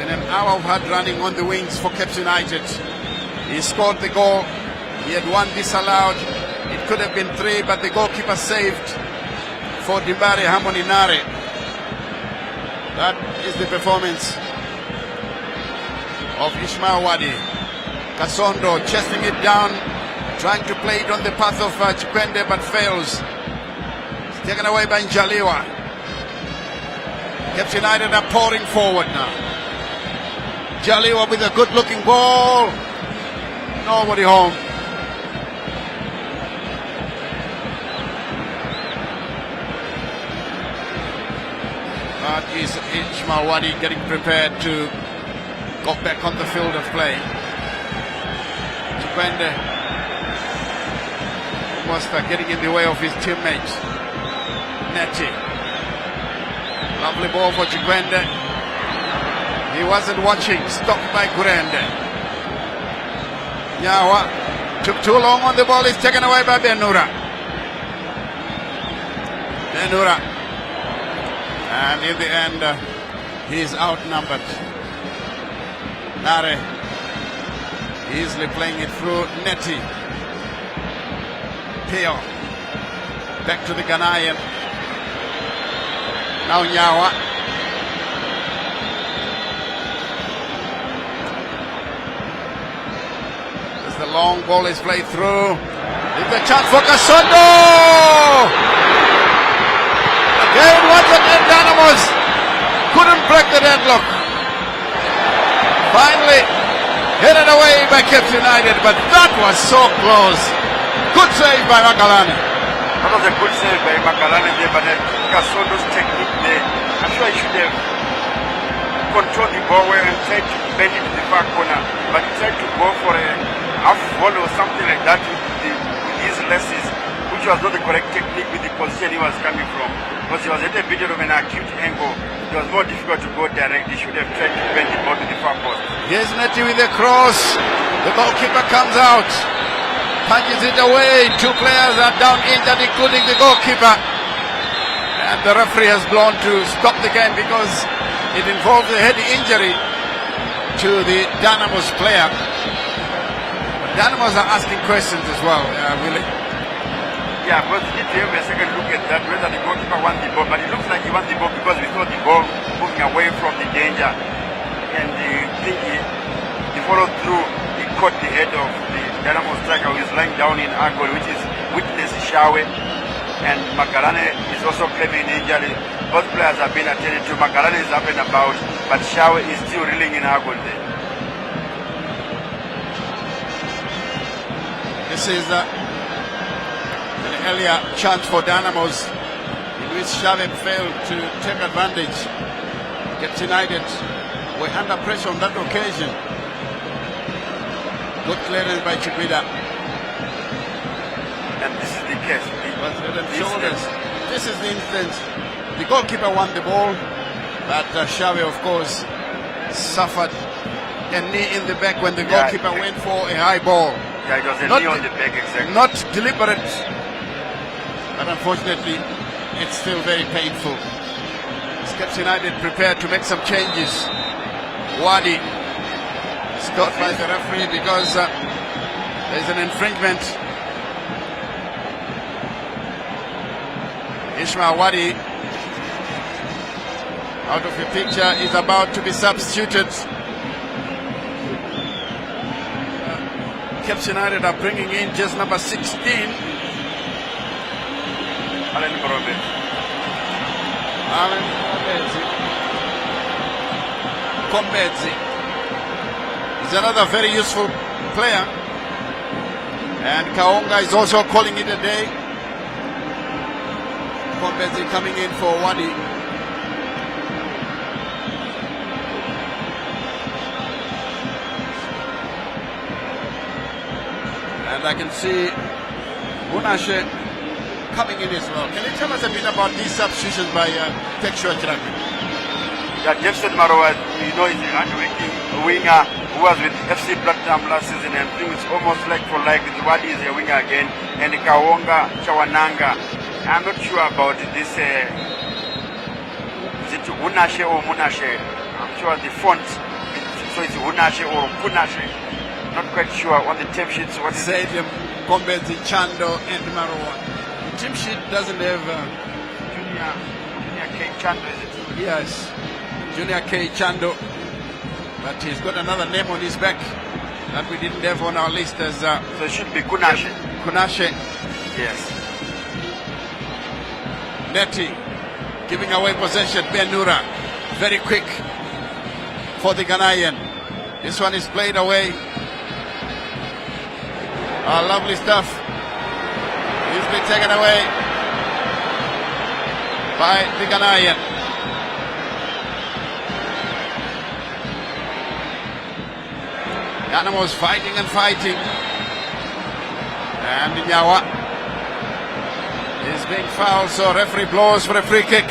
An hour of hard running on the wings for Caps United. He scored the goal. He had one disallowed. It could have been 3, but the goalkeeper saved for Dimbare Hamoninare. That is the performance of Ismail Wadi. Kasondo chesting it down, trying to play it on the path of Chikwende, but fails. It's taken away by Njaliwa. Caps United are pouring forward now. Jaliwa with a good-looking ball. Nobody home. That is Ismail Wadi getting prepared to go back on the field of play. Chikwende almost getting in the way of his teammate. Neti. Lovely ball for Chikwende. He wasn't watching, stopped by Gurende. Nyawa took too long on the ball, is taken away by Benura. And in the end, he's outnumbered. Nare easily playing it through Neti. Pio back to the Ghanaian. Now Nyawa. The long ball is played through. There's a chance for Kasondo! Again, once again, Dynamos couldn't break the deadlock. Finally, headed away by Caps United, but that was so close. Good save by Makalani. That was a good save by Makalane there, but I think I saw those technique there. I'm sure he should have controlled the ball well and tried to bend it to the far corner, but he tried to go for a half volley or something like that with his laces, which was not the correct technique with the position he was coming from. Because he was at a bit of an acute angle. It was more difficult to go direct. He should have tried to bend the ball to the far post. Here's Netty with a cross. The goalkeeper comes out, punches it away. Two players are down injured, including the goalkeeper. And the referee has blown to stop the game because it involves a head injury to the Dynamos player. Dynamos are asking questions as well, Willie. Yeah, but we need to have a second look at that, whether the goalkeeper won the ball. But it looks like he won the ball because we saw the ball moving away from the danger. And he followed through, he caught the head of the Dynamo striker who is lying down in angle, which is witness Shawe. And Makalane is also claiming injury. Both players have been attended to. Makalane is up and about, but Shawe is still reeling in angle there. This is an earlier chance for Dynamos, in which Shawe failed to take advantage. Gets United were under pressure on that occasion. Good clearance by Chibida. And this is the case. Shoulders. This is the instance. The goalkeeper won the ball, but Shawe, of course, suffered a knee in the back when the goalkeeper went for a high ball. Yeah, it was a knee on the back, exactly. Not deliberate, but unfortunately, it's still very painful. Skeps United prepared to make some changes. Wadi stopped by the referee because there's an infringement. Ishmael Wadi, out of the picture, is about to be substituted. Caps United are bringing in just number 16. Alan Kombedzi is another very useful player. And Kaonga is also calling it a day. Kombedzi coming in for Wadi. And I can see Munashe coming in as well. Can you tell us a bit about these substitutions by Texua Chiraki? Yeah, Jefferson Maroa, you know, is a hard-working winger who was with FC Platinum last season, and it's almost like for like. Wadi is a winger again, and Kaonga Chawananga. I'm not sure about this. Is it Unashe or Munashe? I'm sure the font, so it's Unashe or Punashe. Not quite sure on the team sheets what is it. Kombedzi, Chando, and Maroa. The team sheet doesn't have Junior K Chando, is it? Yes, Junior K Chando, but he's got another name on his back that we didn't have on our list as so it should be Kunashe. Kunashe. Yes. Neti giving away possession. Benura, very quick for the Ghanaian. This one is played away. Lovely stuff. He's been taken away by the Ghanaian. Dynamos fighting and fighting. And Nyawa is being fouled, so referee blows for a free kick.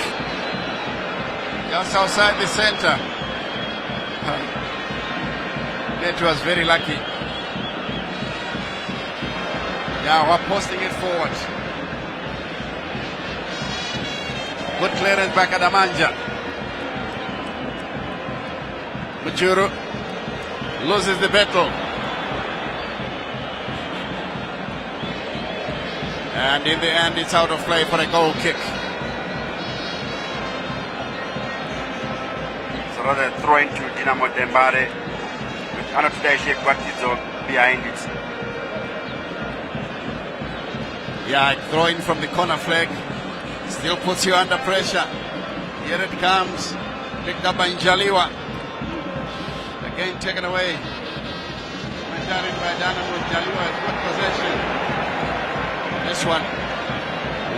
Just outside the center. That was very lucky. Nyawa posting it forward. Good clearance back at Amanja. Machuru loses the battle. And in the end, it's out of play for a goal kick. So rather throw into Dinamo Dembare with Anotadeshe Gwatizo behind it. Yeah, throwing from the corner flag still puts you under pressure. Here it comes, picked up by Njaliwa. Again taken away. Mandarin by Dynamo. Njaliwa has got possession. This one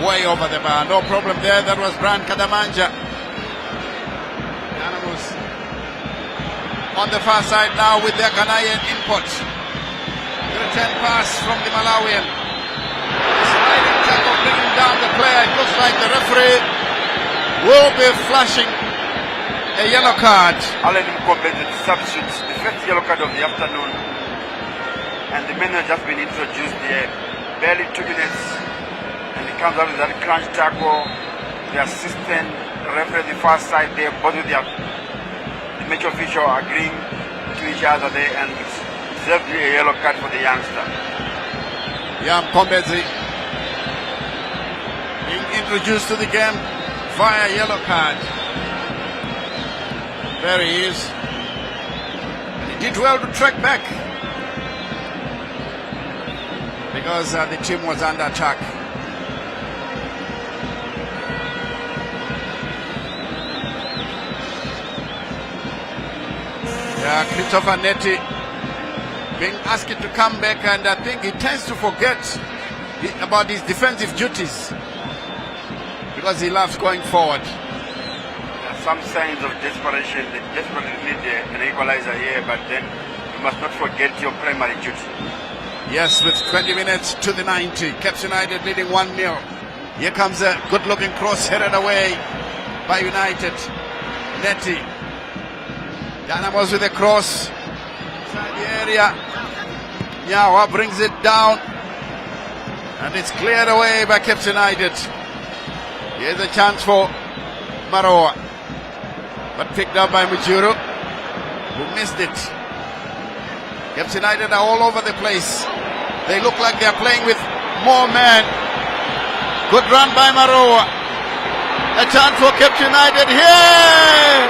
way over the bar. No problem there. That was Brian Kadamanja. Dynamos on the far side now with their Ghanaian input. The return pass from the Malawian. Sliding tackle bringing down the player. It looks like the referee will be flashing a yellow card. Alan Mkombele substitutes the first yellow card of the afternoon, and the men have just been introduced there. Barely 2 minutes, and he comes out with that crunch tackle. The assistant referee the far side there, both of the match official agreeing to each other there, and served a yellow card for the youngster. Yam Kombezi being introduced to the game via yellow card. There he is. And he did well to track back because the team was under attack. Yeah, Christopher Netti being asked to come back, and I think he tends to forget about his defensive duties because he loves going forward. There are some signs of desperation. They desperately need an equalizer here, but then you must not forget your primary duty. Yes, with 20 minutes to the 90, Caps United leading 1-0. Here comes a good-looking cross headed away by United. Netti. Dynamos with a cross inside the area. Nyawa brings it down, and it's cleared away by Caps United. Here's a chance for Maroa, but picked up by Mujuru, who missed it. Caps United are all over the place. They look like they're playing with more men. Good run by Maroa. A chance for Caps United here.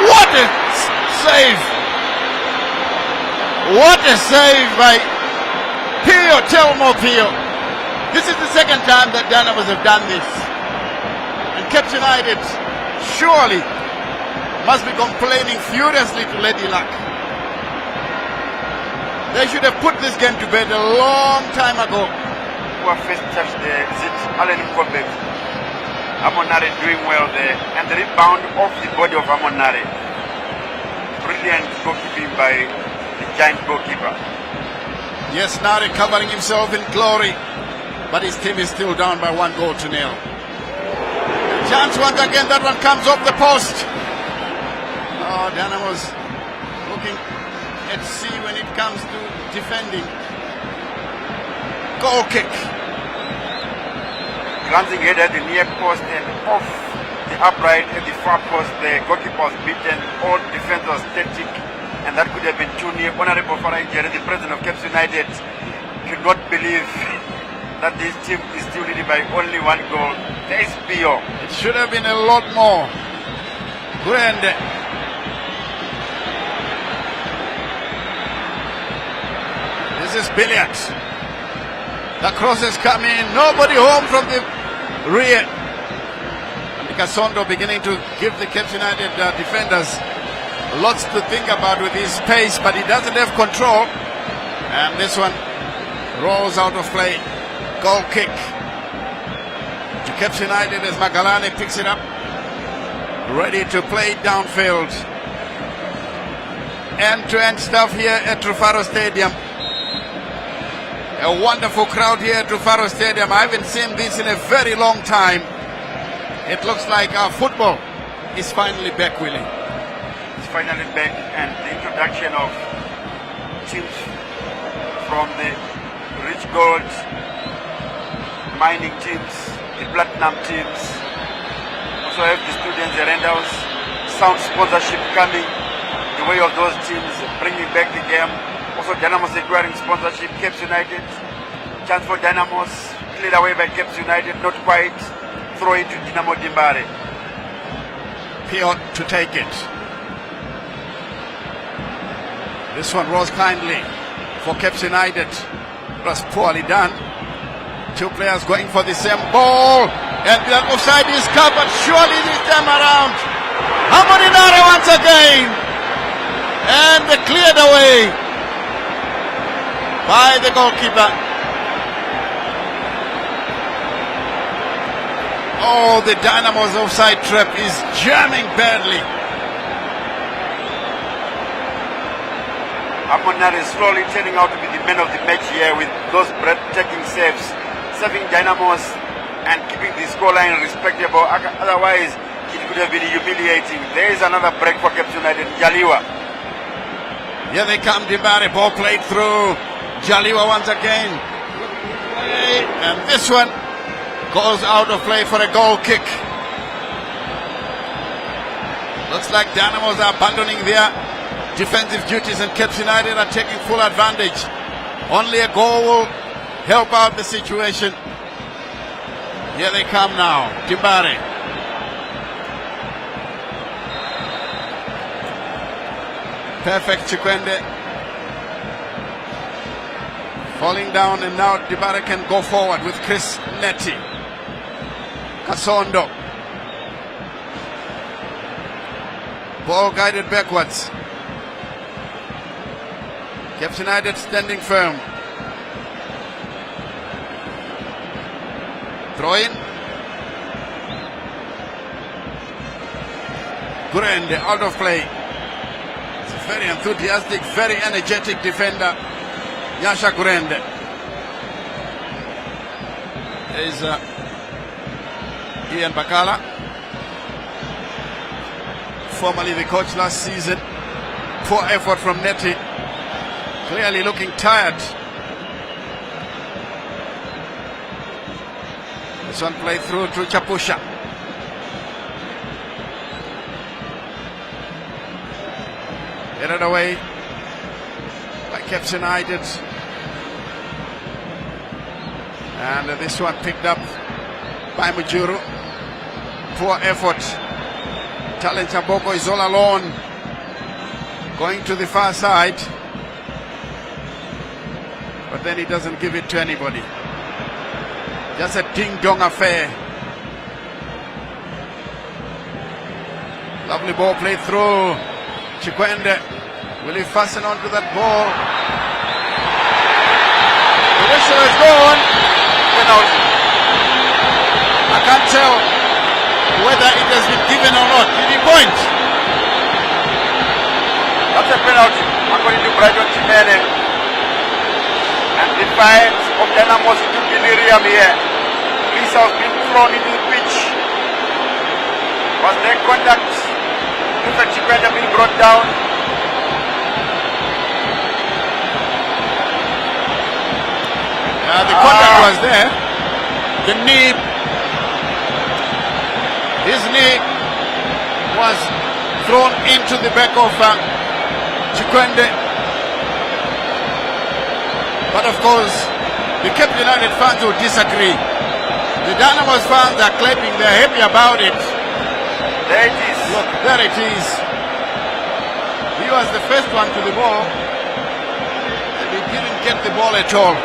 What a save! What a save by Pio, Telmo Pio. This is the second time that Dynamos have done this. And Caps United surely must be complaining furiously to Lady Luck. They should have put this game to bed a long time ago. Who are first touch there? Is it Alan Mkombele? Amonare doing well there, and the rebound off the body of Amonare. Brilliant goalkeeping by the giant goalkeeper. Yes, now recovering himself in glory, but his team is still down by 1-0. Chance once again, that one comes off the post. Oh, Dynamos looking at sea when it comes to defending. Goal kick. Glancing head at the near post and off the upright at the far post. The goalkeeper was beaten. All defense was static, and that could have been 2-0. Honorable Farah Jerry, the president of Caps United, could not believe that this team is still leading by only 1 goal. There is Pio. It should have been a lot more. Grande. This is Billiard. The crosses come in. Nobody home from the rear. And Kasondo beginning to give the Caps United defenders lots to think about with his pace, but he doesn't have control. And this one rolls out of play. Goal kick to Caps United as Magalani picks it up, ready to play downfield. End-to-end stuff here at Trufaro Stadium. A wonderful crowd here at Trufaro Stadium. I haven't seen this in a very long time. It looks like our football is finally back, Willie. It's finally back, and the introduction of teams from the rich gold mining teams, the platinum teams, also have the students, the rentals, sound sponsorship coming the way of those teams, bringing back the game. Also Dynamos acquiring sponsorship. Caps United, chance for Dynamos, cleared away by Caps United, not quite, throw it to Dinamo Dimbare. Pio to take it. This one rose kindly for Caps United. It was poorly done. Two players going for the same ball, and the offside is covered surely this time around. Amorinare once again, and cleared away by the goalkeeper. Oh, the Dynamos offside trap is jamming badly. Amonar is slowly turning out to be the man of the match here with those breathtaking saves, serving Dynamos and keeping the scoreline respectable. Otherwise, it could have been humiliating. There is another break for Cape United. Jaliwa. Here they come, Dibare, ball played through. Jaliwa once again. And this one goes out of play for a goal kick. Looks like Dynamos are abandoning their defensive duties and Cape United are taking full advantage. Only a goal will help out the situation. Here they come now, Dibare. Perfect Chikwende. Falling down, and now Dibare can go forward with Chris Neti. Kasondo. Ball guided backwards. Cape United standing firm. Throw in. Gurende out of play. It's a very enthusiastic, very energetic defender. Yasha Gurende. There's Ian Bakala, formerly the coach last season. Poor effort from Neti. Clearly looking tired. This one played through to Chapusha. Headed away by Cape United. And this one picked up by Mujuru. Poor effort. Talent Chaboko is all alone. Going to the far side. But then he doesn't give it to anybody. Just a ding-dong affair. Lovely ball played through. Chikwende. Will he fasten onto that ball? The whistle is gone. Penalty. I can't tell whether it has been given or not. Did he point? That's a penalty, according to Brighton Chimene. And the fight of Dynamos into delirium here. Lisa has been thrown into the pitch. Was there contact? Perfect Chikwende being brought down. The contact was there. The knee, his knee was thrown into the back of Chikwende. But of course, the Cape United fans will disagree. The Dynamos fans are clapping, they're happy about it. There it is. Look, there it is. He was the first one to the ball, and he didn't get the ball at all.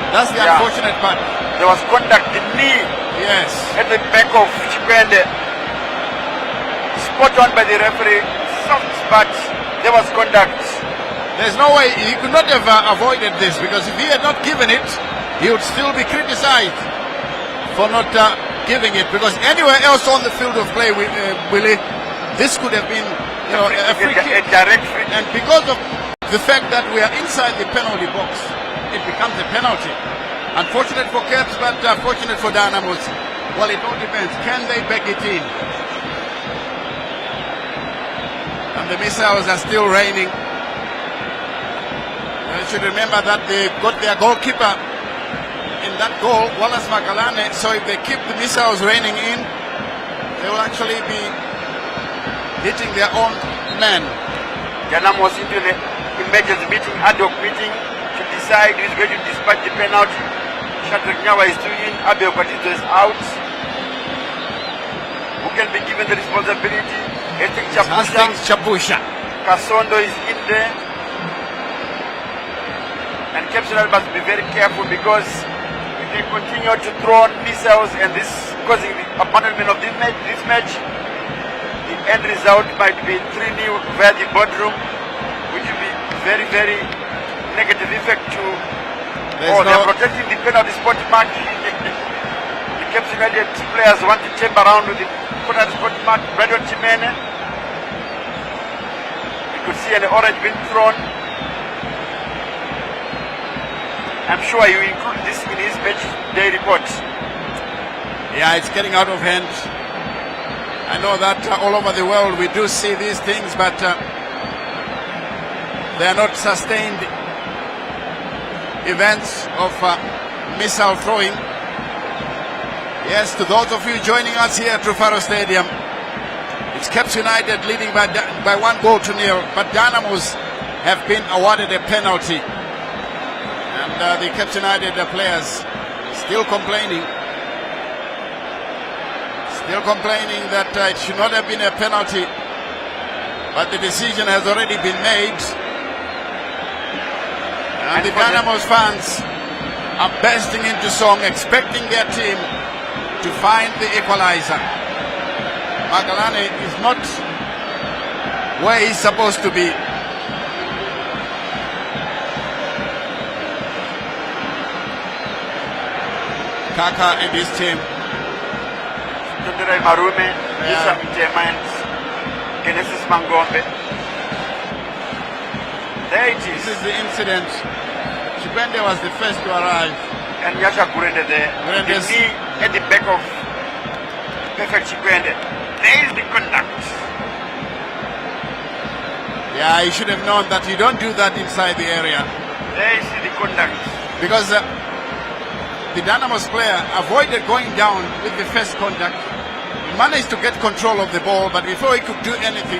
That's the unfortunate part. There was contact, the knee. Yes. At the back of Chikwende. Spot on by the referee. Soft spot. There was contact. There's no way, he could not have avoided this, because if he had not given it, he would still be criticized for not giving it, because anywhere else on the field of play, Willie, this could have been a free kick. A direct free kick. And because of the fact that we are inside the penalty box, it becomes a penalty. Unfortunate for Caps, but fortunate for Dynamos. Well, it all depends. Can they back it in? And the missiles are still raining. You should remember that they've got their goalkeeper in that goal, Wallace Makalane. So if they keep the missiles raining in, they will actually be hitting their own men. Dynamos into the emergency meeting, ad hoc meeting, to decide who is going to dispatch the penalty. Shadrack Nyawa is still in, Abel Kwatito is out. Who can be given the responsibility? Hastings Chapusha. Kasondo is in there. And Cape United must be very careful, because if they continue to throw missiles and this causing the abandonment of this match, the end result might be 3-0 via the boardroom, which will be very, very negative effect to. They are protecting the penalty spot mark. The Caps United players want to tape around with the quarter spot mark, Brandon Chimene. You could see an orange being thrown. I'm sure you include this in his match day report. Yeah, it's getting out of hand. I know that all over the world we do see these things, but they are not sustained events of missile throwing. Yes, to those of you joining us here at Trufaro Stadium, it's Caps United leading by 1-0, but Dynamos have been awarded a penalty. And the Caps United players still complaining that it should not have been a penalty, but the decision has already been made. And the Dynamos fans are bursting into song, expecting their team to find the equalizer. Magalane is not where he's supposed to be. Kaka and his team. Tundurai Marume, Isa Mtemans, Genesis Mangombe. There it is. This is the incident. Chipende was the first to arrive. And Yasha Gurende there. The knee at the back of Perfect Chipende. There is the conduct. Yeah, he should have known that you don't do that inside the area. There is the conduct. Because the Dynamos player avoided going down with the first contact. He managed to get control of the ball, but before he could do anything,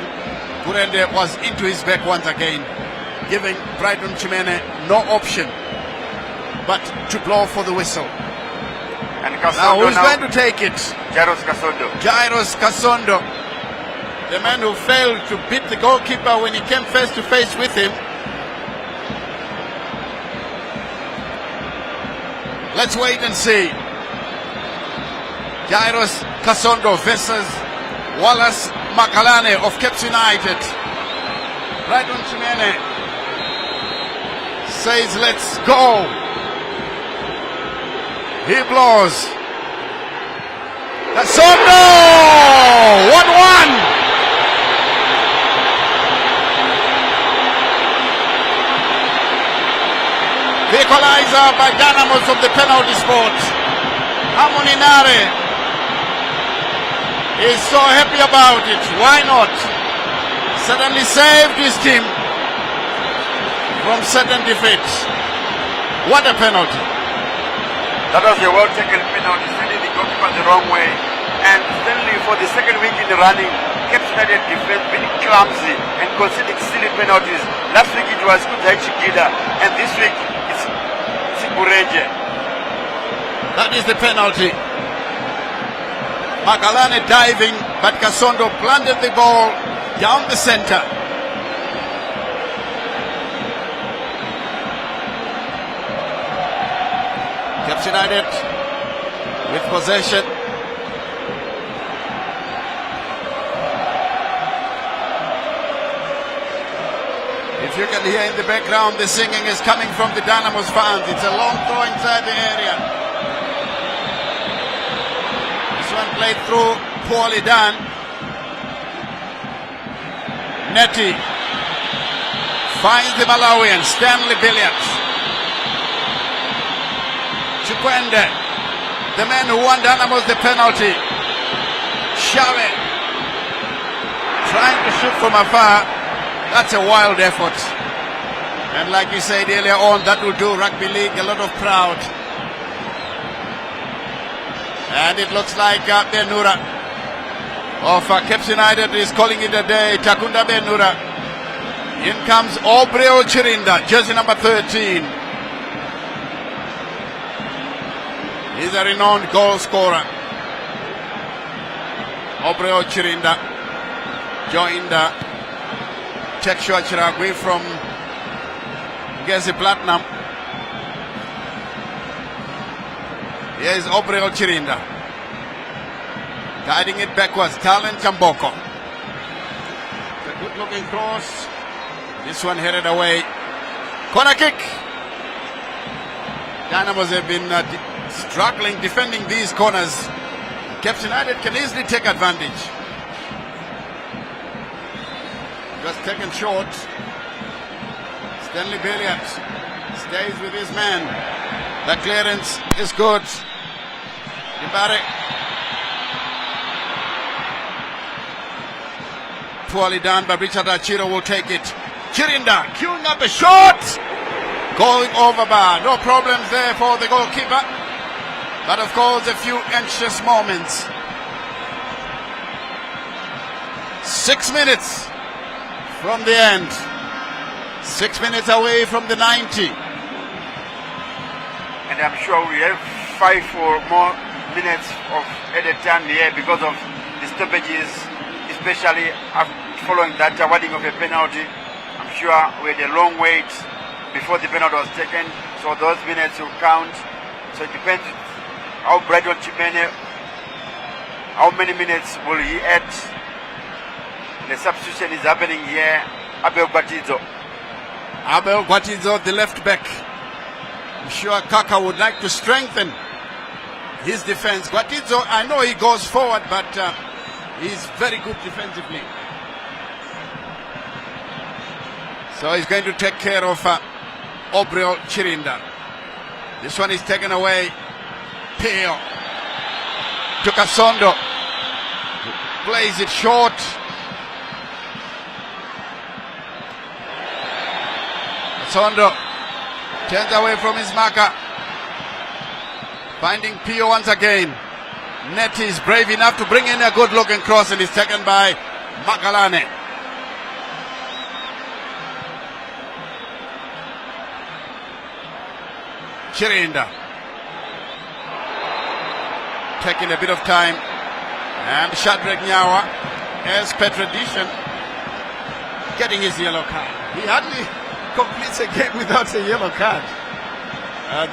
Gurende was into his back once again, giving Brighton Chimene no option but to blow for the whistle. And Now who's going to take it? Jairus Kasondo. Jairus Kasondo, the man who failed to beat the goalkeeper when he came face to face with him. Let's wait and see. Jairus Kasondo versus Wallace Makalane of Caps United. Brighton Chimene says, let's go. He blows. Kasondo! 1-1! The equalizer by Dynamos of the penalty spot. Harmony Nare is so happy about it. Why not? Suddenly saved his team from certain defeats. What a penalty. That was a well-taken penalty, sending the goalkeeper the wrong way. And suddenly for the second week in the running, Caps United defense being clumsy and conceding silly penalties. Last week it was Kudaichi Gida, and this week it's Sibureje. That is the penalty. Magalane diving, but Kasondo planted the ball down the center. Caps United with possession. If you can hear in the background, the singing is coming from the Dynamos fans. It's a long throw inside the area. This one played through, poorly done. Netty finds the Malawian, Stanley Billiards. Chikwende, the man who won Dynamos the penalty. Shave trying to shoot from afar. That's a wild effort. And like you said earlier on, that will do rugby league a lot of proud. And it looks like Benura of Caps United is calling it a day. Takunda Benura. In comes Obreo Chirinda, jersey number 13. He's a renowned goal scorer. Obreo Chirinda joined Chekshua Chiragui from Gezi Platinum. Here is Obreo Chirinda. Guiding it backwards, Talon Chamboko. It's a good looking cross. This one headed away. Corner kick. Dynamos have been struggling defending these corners. Caps United can easily take advantage. Just taken short. Stanley Billiard stays with his man. The clearance is good. Ibare. Poorly done, but Richard Achiro will take it. Chirinda queuing up a shot. Going over bar. No problems there for the goalkeeper. But of course, a few anxious moments. 6 minutes from the end. 6 minutes away from the 90. And I'm sure we have 5 or more minutes of added time here because of the stoppages, especially following that awarding of a penalty. I'm sure we had a long wait before the penalty was taken, so those minutes will count. So it depends how Brighton Chimene, how many minutes will he add. The substitution is happening here. Abel Batizo. Abel Guatizo, the left back. I'm sure Kaka would like to strengthen his defense. Guatizo, I know he goes forward, but he's very good defensively. So he's going to take care of Obriel Chirinda. This one is taken away. Peo to Kasondo. Plays it short. Kasondo turns away from his marker. Finding Pio once again. Net is brave enough to bring in a good looking cross, and is taken by Magalane. Chirinda. Taking a bit of time. And Shadrach Nyawa, as per tradition, getting his yellow card. He hardly completes a game without a yellow card.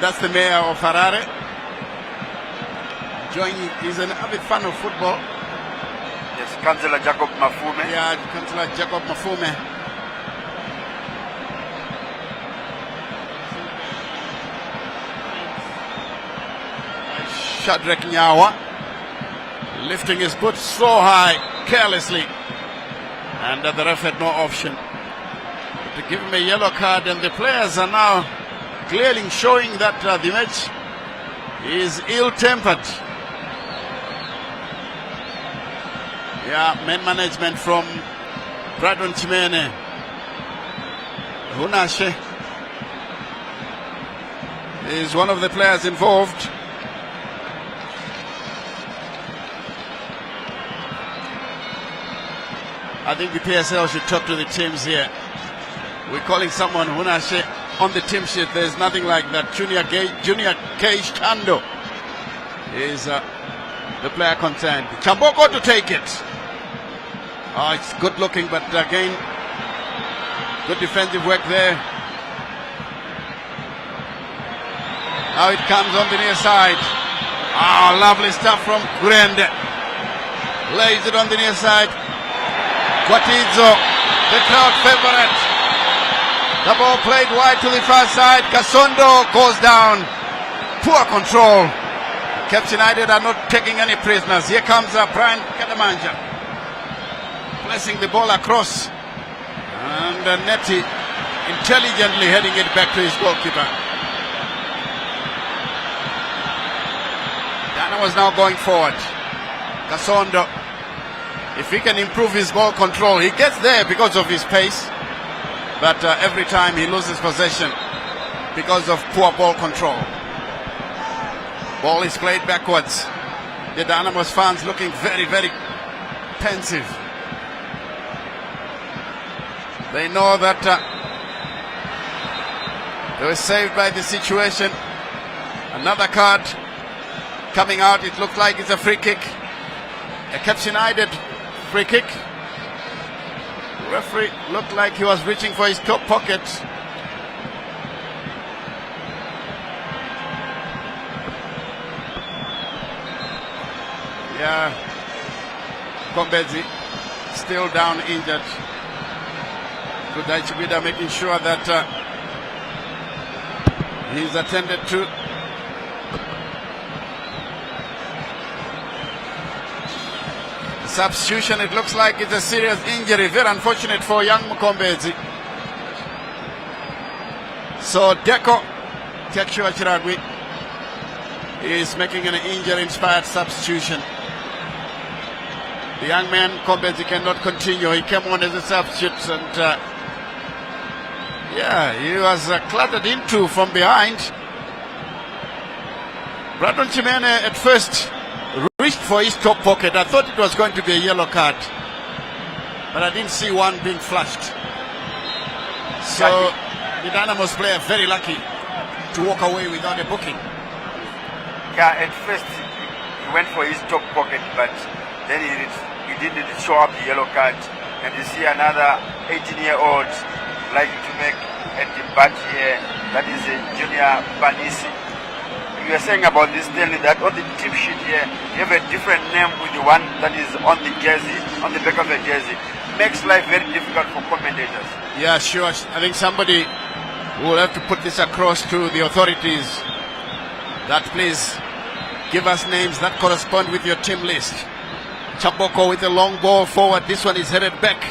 That's the mayor of Harare. He's an avid fan of football. Yes, Councillor Jacob Mafume. Yeah, Councillor Jacob Mafume. Shadrach Nyawa lifting his boot so high, carelessly. And the ref had no option to give him a yellow card, and the players are now clearly showing that the match is ill-tempered. Yeah, man management from Bradon Chimene. Hunashe is one of the players involved. I think the PSL should talk to the teams here. We're calling someone Hunashe on the team sheet. There's nothing like that. Junior Cage Tando is the player concerned. Chamboko to take it. Oh, it's good looking, but again, good defensive work there. Now it comes on the near side. Oh, lovely stuff from Grande. Lays it on the near side. Guatizo, the crowd favorite. The ball played wide to the far side. Kasondo goes down. Poor control. Caps United are not taking any prisoners. Here comes Brian Kadamanja. Placing the ball across. And Neti intelligently heading it back to his goalkeeper. Dynamos now going forward. Kasondo. If he can improve his ball control, he gets there because of his pace. But every time he loses possession because of poor ball control. Ball is played backwards. The Dynamos fans looking very, very pensive. They know that they were saved by the situation. Another card coming out. It looked like it's a free kick. A Caps United free kick. The referee looked like he was reaching for his top pocket. Yeah, Kombezi still down injured. Kudaichibida making sure that he's attended to. Substitution, it looks like it's a serious injury. Very unfortunate for young Mukombezi. So Deco Tekshua Chiragwi is making an injury-inspired substitution. The young man, Kombezi, cannot continue. He came on as a substitute and he was cluttered into from behind. Brandon Chimene at first reached for his top pocket. I thought it was going to be a yellow card, but I didn't see one being flashed. So the Dynamos player very lucky to walk away without a booking. Yeah, at first he went for his top pocket, but then he didn't show up the yellow card. And you see another 18-year-old like to make a debut here. That is Junior Banisi. You were saying about this, Stanley, that on the tip sheet here, you have a different name with the one that is on the jersey, on the back of the jersey. Makes life very difficult for commentators. Yeah, sure. I think somebody will have to put this across to the authorities that please give us names that correspond with your team list. Chamboko with a long ball forward. This one is headed back.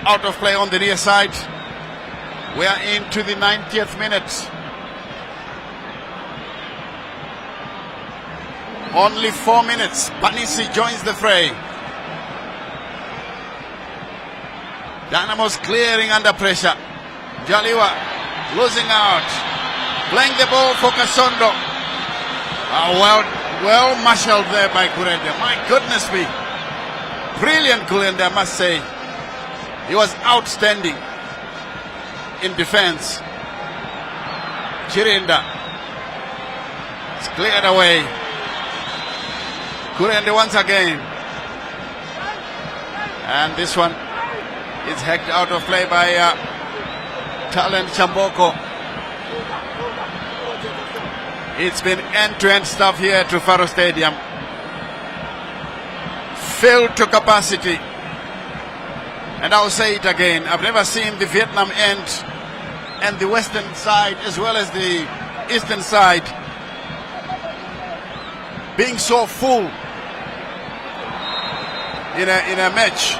Out of play on the near side. We are into the 90th minute. Only 4 minutes. Banisi joins the fray. Dynamos clearing under pressure. Jaliwa losing out. Playing the ball for Kasondo. Well marshaled there by Kurende. My goodness me. Brilliant Kurende, I must say. He was outstanding in defense. Chirinda. It's cleared away. Kurende once again. And this one is hacked out of play by Talent Chamboko. It's been end-to-end stuff here at Rufaro Stadium. Filled to capacity. And I'll say it again, I've never seen the Vietnam end and the western side as well as the eastern side being so full in a match.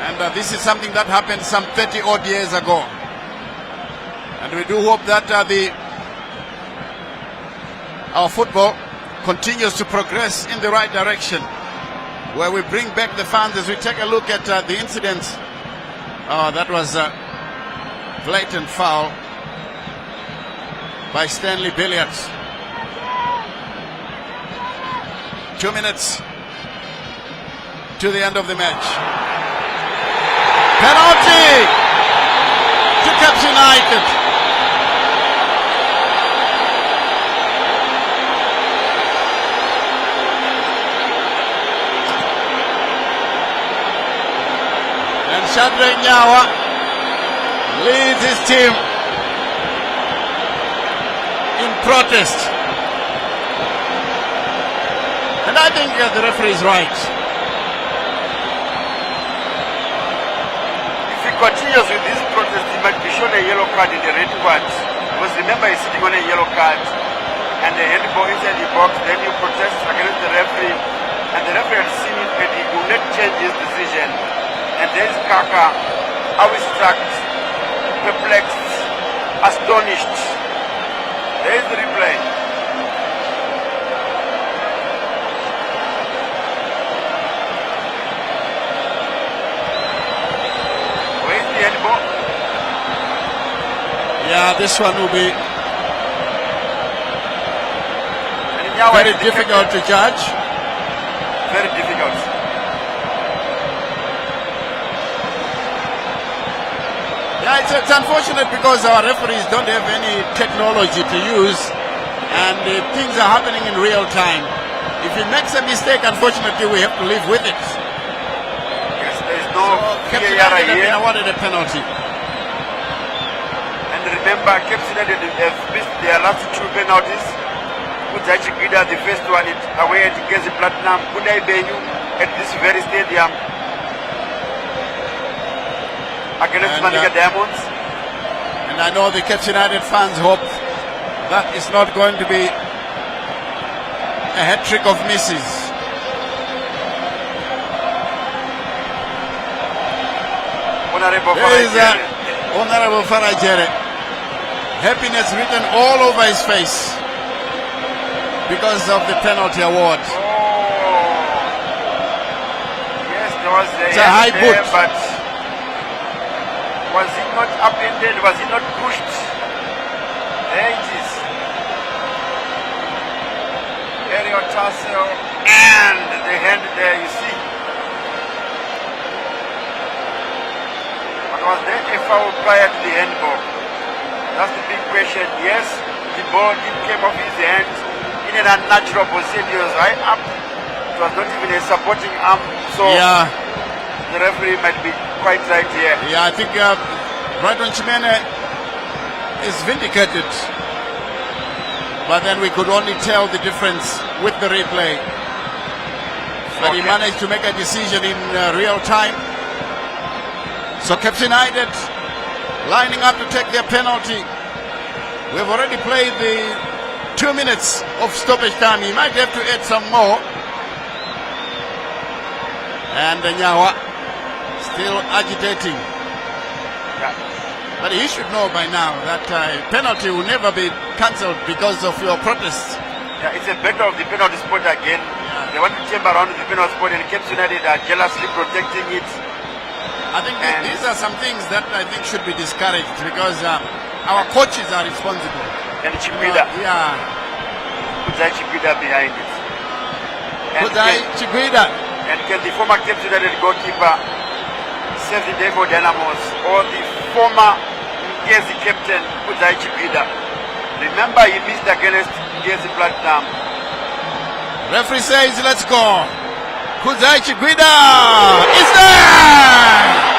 And this is something that happened some 30 odd years ago. And we do hope that our football continues to progress in the right direction, where we bring back the fans as we take a look at the incidents. Oh, that was a blatant foul by Stanley Billiards. 2 minutes to the end of the match. Penalty to Caps United. And Shadrack Nyawa leads his team in protest. And I think the referee is right. If he continues with this protest, he might be shown a yellow card in the red card. Because remember, he's sitting on a yellow card and the handball inside the box. Then you protest against the referee, and the referee has seen it, and he will not change his decision. And there's Kaka, awestruck, perplexed, astonished. There's the replay. Where's the handball? Yeah, this one will be very difficult to judge. Very difficult. Yeah, it's unfortunate because our referees don't have any technology to use, and things are happening in real time. If he makes a mistake, unfortunately, we have to live with it. Yes, there is no Captain VAR United have been here. awarded a penalty. And remember, Cape United have missed their last two penalties. Kujachi Gida, the first one, away at Gezi Platinum, Kudai Benyu at this very stadium against Manika Diamonds. And I know the Cape United fans hope that it's not going to be a hat trick of misses. Honorable There is Farajere. Honorable Farajere. Happiness written all over his face because of the penalty award. Oh. Yes, there was It's a high hand there, boot. but was it not upended? Was it not pushed? There it is. Aerial tussle and the hand there, you see. But was there a foul prior to the handball? That's the big question. Yes, the ball did came off his hand in an unnatural position. He was right up. It was not even a supporting arm. So Yeah, the referee might be quite right here. yeah, I think Brandon Chimene is vindicated. But then we could only tell the difference with the replay. But he Okay. managed to make a decision in real time. So Caps United lining up to take their penalty. We've already played the 2 minutes of stoppage time. He might have to add some more. And Nyawa still agitating. Yeah. But he should know by now that penalty will never be cancelled because of your protests. Yeah, it's a battle of the penalty spot again. They want to jump around the penalty spot, and Caps United are jealously protecting it. I think And- these are some things that I think should be discouraged because our coaches are responsible. And Chipida, Yeah. Kudzai Chipida behind it. And Kudzai Chiguida. can the former Caps United goalkeeper save the day for Dynamos, or the former Ngezi captain Kudzai Chipida? Remember, he missed against Ngezi Platinum. Referee says, let's go. Kudzai Chiguida is there!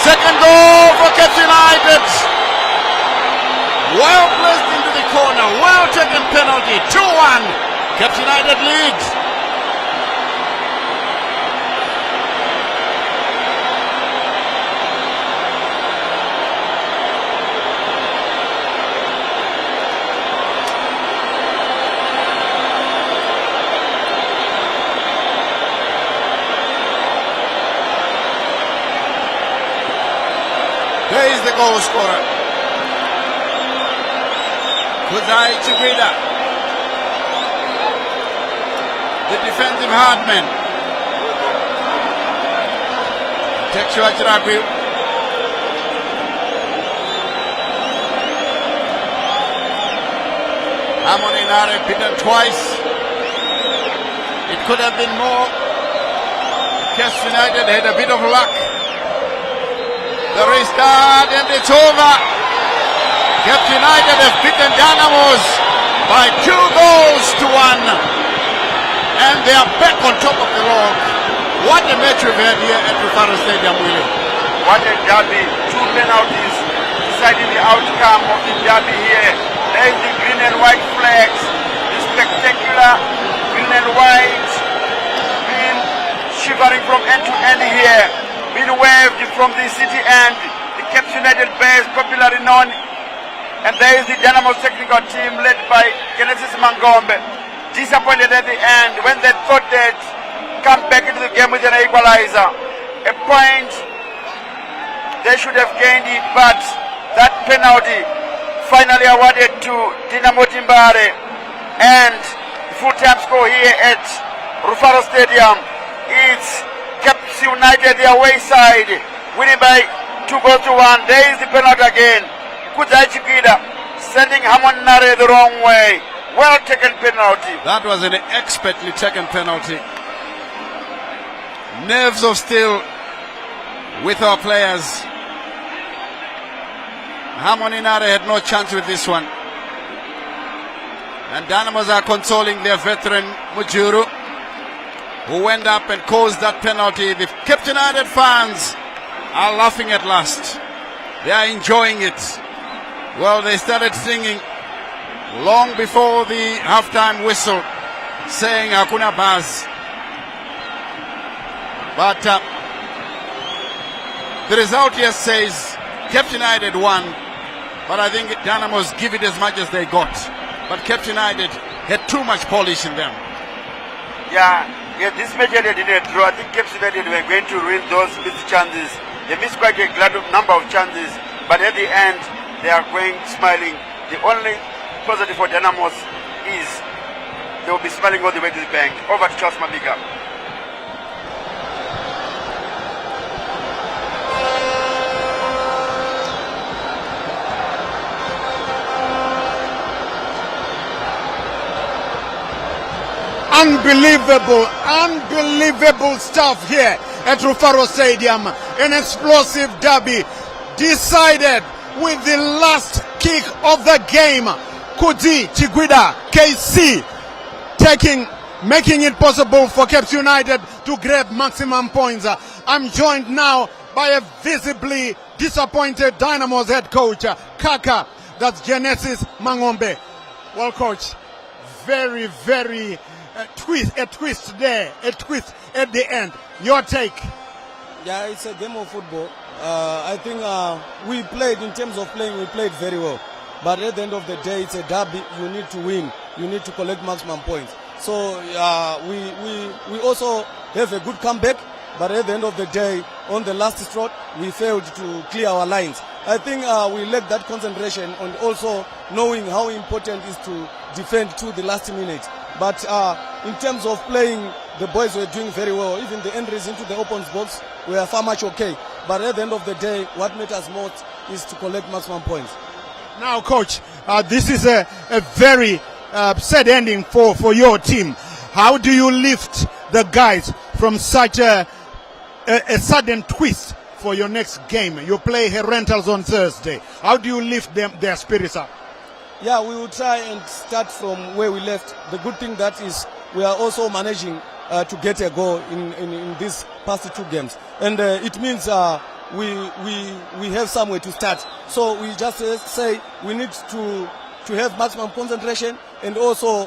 Second goal for Caps United. Well placed into the corner. Well taken penalty. 2-1. Caps United leads. There is the goal scorer. Kudzai Chiguida. The defensive hardman. Texua Chiragui. Harmony Nare beaten twice. It could have been more. Caps United had a bit of luck. The restart, and it's over. Caps United have beaten Dynamos by 2 goals to 1. And they are back on top of the log. What a match we've had here at Rufaro Stadium, Willie. What a derby. 2 penalties deciding the outcome of the derby here. There is the green and white flags. The spectacular green and white being shivering from end to end here. Being waved from the city end. The Caps United base, popularly known. And there is the Dynamos technical team led by Genesis Mangombe. Disappointed at the end when they thought they'd come back into the game with an equalizer. A point, they should have gained it, but that penalty finally awarded to Dinamo Timbare. And the full-time score here at Rufaro Stadium is Caps United, the away side, winning by 2 goals to 1. There is the penalty again. Kudzai Chiguida sending Hamon Nare the wrong way. Well taken penalty. That was an expertly taken penalty. Nerves of steel with our players. Harmony Nare had no chance with this one. And Dynamos are consoling their veteran Mujuru, who went up and caused that penalty. The Caps United fans are laughing at last. They are enjoying it. Well, they started singing long before the halftime whistle, saying Hakuna Baz. But the result here says Caps United won, but I think Dynamos give it as much as they got. But Caps United had too much polish in them. Yeah, this match ended in a draw. I think Caps United were going to win those missed chances. They missed quite a number of chances, but at the end, they are going smiling. The only positive for Dynamos is they will be smiling all the way to the bank. Over to Charles Mabika. Unbelievable stuff here at Rufaro Stadium. An explosive derby decided with the last kick of the game. Kuti Chiguida, KC, making it possible for Cape United to grab maximum points. I'm joined now by a visibly disappointed Dynamos head coach, Kaka. That's Genesis Mangombe. Well, coach, very a twist there, a twist at the end. Your take? Yeah, it's a game of football. I think we played, in terms of playing, we played very well. But at the end of the day, it's a derby. You need to win. You need to collect maximum points. So we also have a good comeback. But at the end of the day, on the last stroke, we failed to clear our lines. I think we lacked that concentration and also knowing how important it is to defend to the last minute. But in terms of playing, the boys were doing very well. Even the entries into the opponent's box were far much okay. But at the end of the day, what matters most is to collect maximum points. Now, coach, this is a very sad ending for your team. How do you lift the guys from such a sudden twist for your next game? You play Herentals on Thursday. How do you lift their spirits up? Yeah, we will try and start from where we left. The good thing that is we are also managing to get a goal in these past two games. And it means we have somewhere to start. So we just say we need to have maximum concentration and also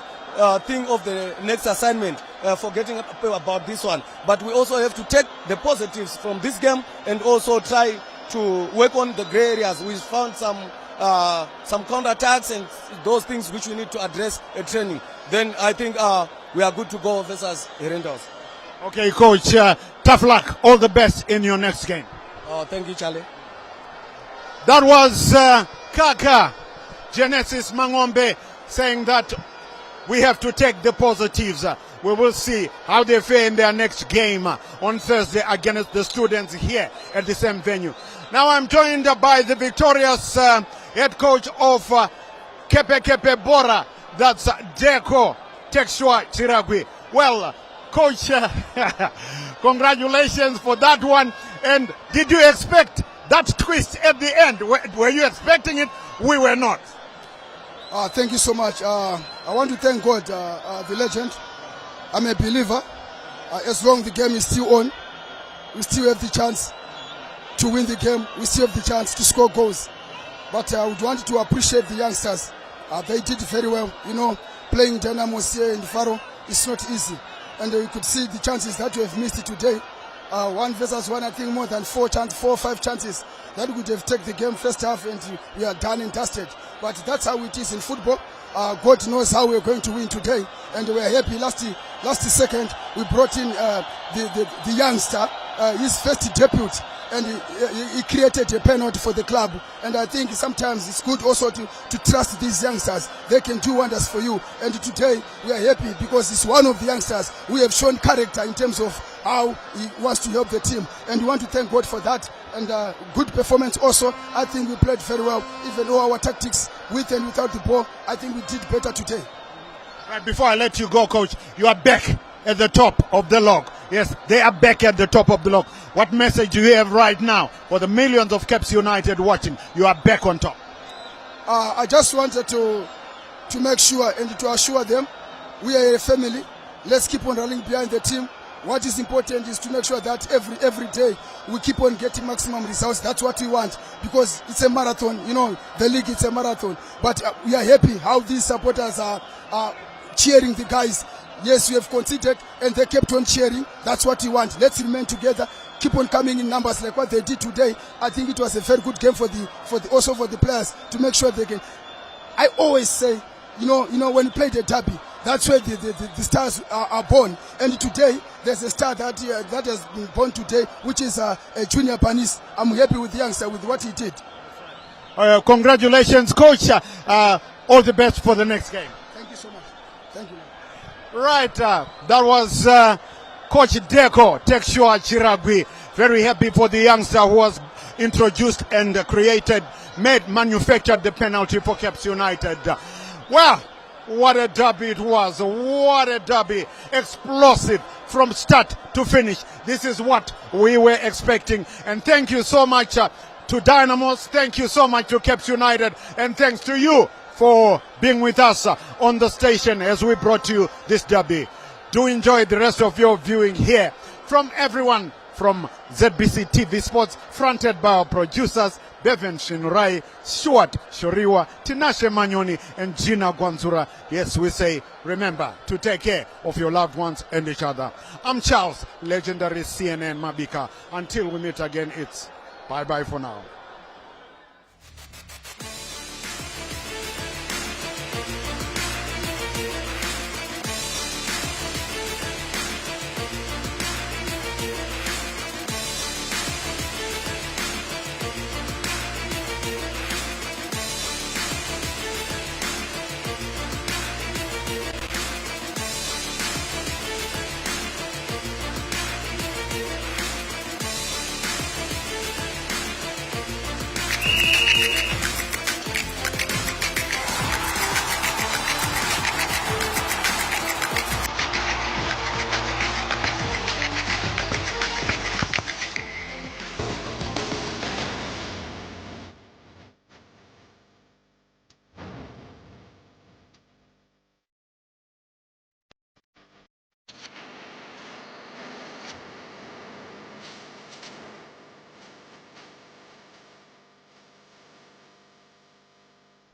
think of the next assignment, forgetting about this one. But we also have to take the positives from this game and also try to work on the grey areas. We found some counter-attacks and those things which we need to address at training. Then I think we are good to go versus Herentals. Okay, coach, tough luck. All the best in your next game. Thank you, Charlie. That was Kaka, Genesis Mangombe, saying that we have to take the positives. We will see how they fare in their next game on Thursday against the students here at the same venue. Now I'm joined by the victorious head coach of Kepe Bora, that's Deko Tekshwa Chiragwi. Well, coach, congratulations for that one. And did you expect that twist at the end? Were you expecting it? We were not. Thank you so much. I want to thank God, the legend. I'm a believer. As long as the game is still on, we still have the chance to win the game. We still have the chance to score goals. But I would want to appreciate the youngsters. They did very well. You know, playing Dynamos here in Faro is not easy. And you could see the chances that we have missed today. 1 versus 1, I think more than 4 or 5 chances that would have taken the game first half and we are done and dusted. But that's how it is in football. God knows how we're going to win today, and we're happy. Last second, we brought in the youngster, his first debut, and he created a penalty for the club. And I think sometimes it's good also to trust these youngsters. They can do wonders for you. And today we are happy because it's one of the youngsters who have shown character in terms of how he wants to help the team. And we want to thank God for that. And good performance also. I think we played very well. Even though our tactics, with and without the ball, I think we did better today. Right, before I let you go, coach, you are back at the top of the log. Yes, they are back at the top of the log. What message do you have right now for the millions of Caps United watching? You are back on top. I just wanted to make sure and to assure them we are a family. Let's keep on rallying behind the team. What is important is to make sure that every day we keep on getting maximum results. That's what we want, because it's a marathon. You know, the league, it's a marathon. But we are happy how these supporters are cheering the guys. Yes, we have conceded and they kept on cheering. That's what we want. Let's remain together. Keep on coming in numbers like what they did today. I think it was a very good game for the players to make sure they can. I always say, you know, when you play the derby, That's where the stars are born. And today, there's a star that has been born today, which is a Junior Panis. I'm happy with the youngster, with what he did. Congratulations, coach. All the best for the next game. Thank you so much. Thank you. Right, that was Coach Deco Tekshua Chiragwi. Very happy for the youngster who was introduced and manufactured the penalty for Caps United. Well, what a derby it was. What a derby. Explosive from start to finish. This is what we were expecting. And thank you so much to Dynamos. Thank you so much to Caps United. And thanks to you for being with us on the station as we brought you this derby. Do enjoy the rest of your viewing here. From everyone from ZBC TV Sports, fronted by our producers, Bevan Shinurai, Stuart Shoriwa, Tinashe Manyoni, and Gina Gwanzura. Yes, we say, remember to take care of your loved ones and each other. I'm Charles, legendary CNN Mabika. Until we meet again, it's bye-bye for now.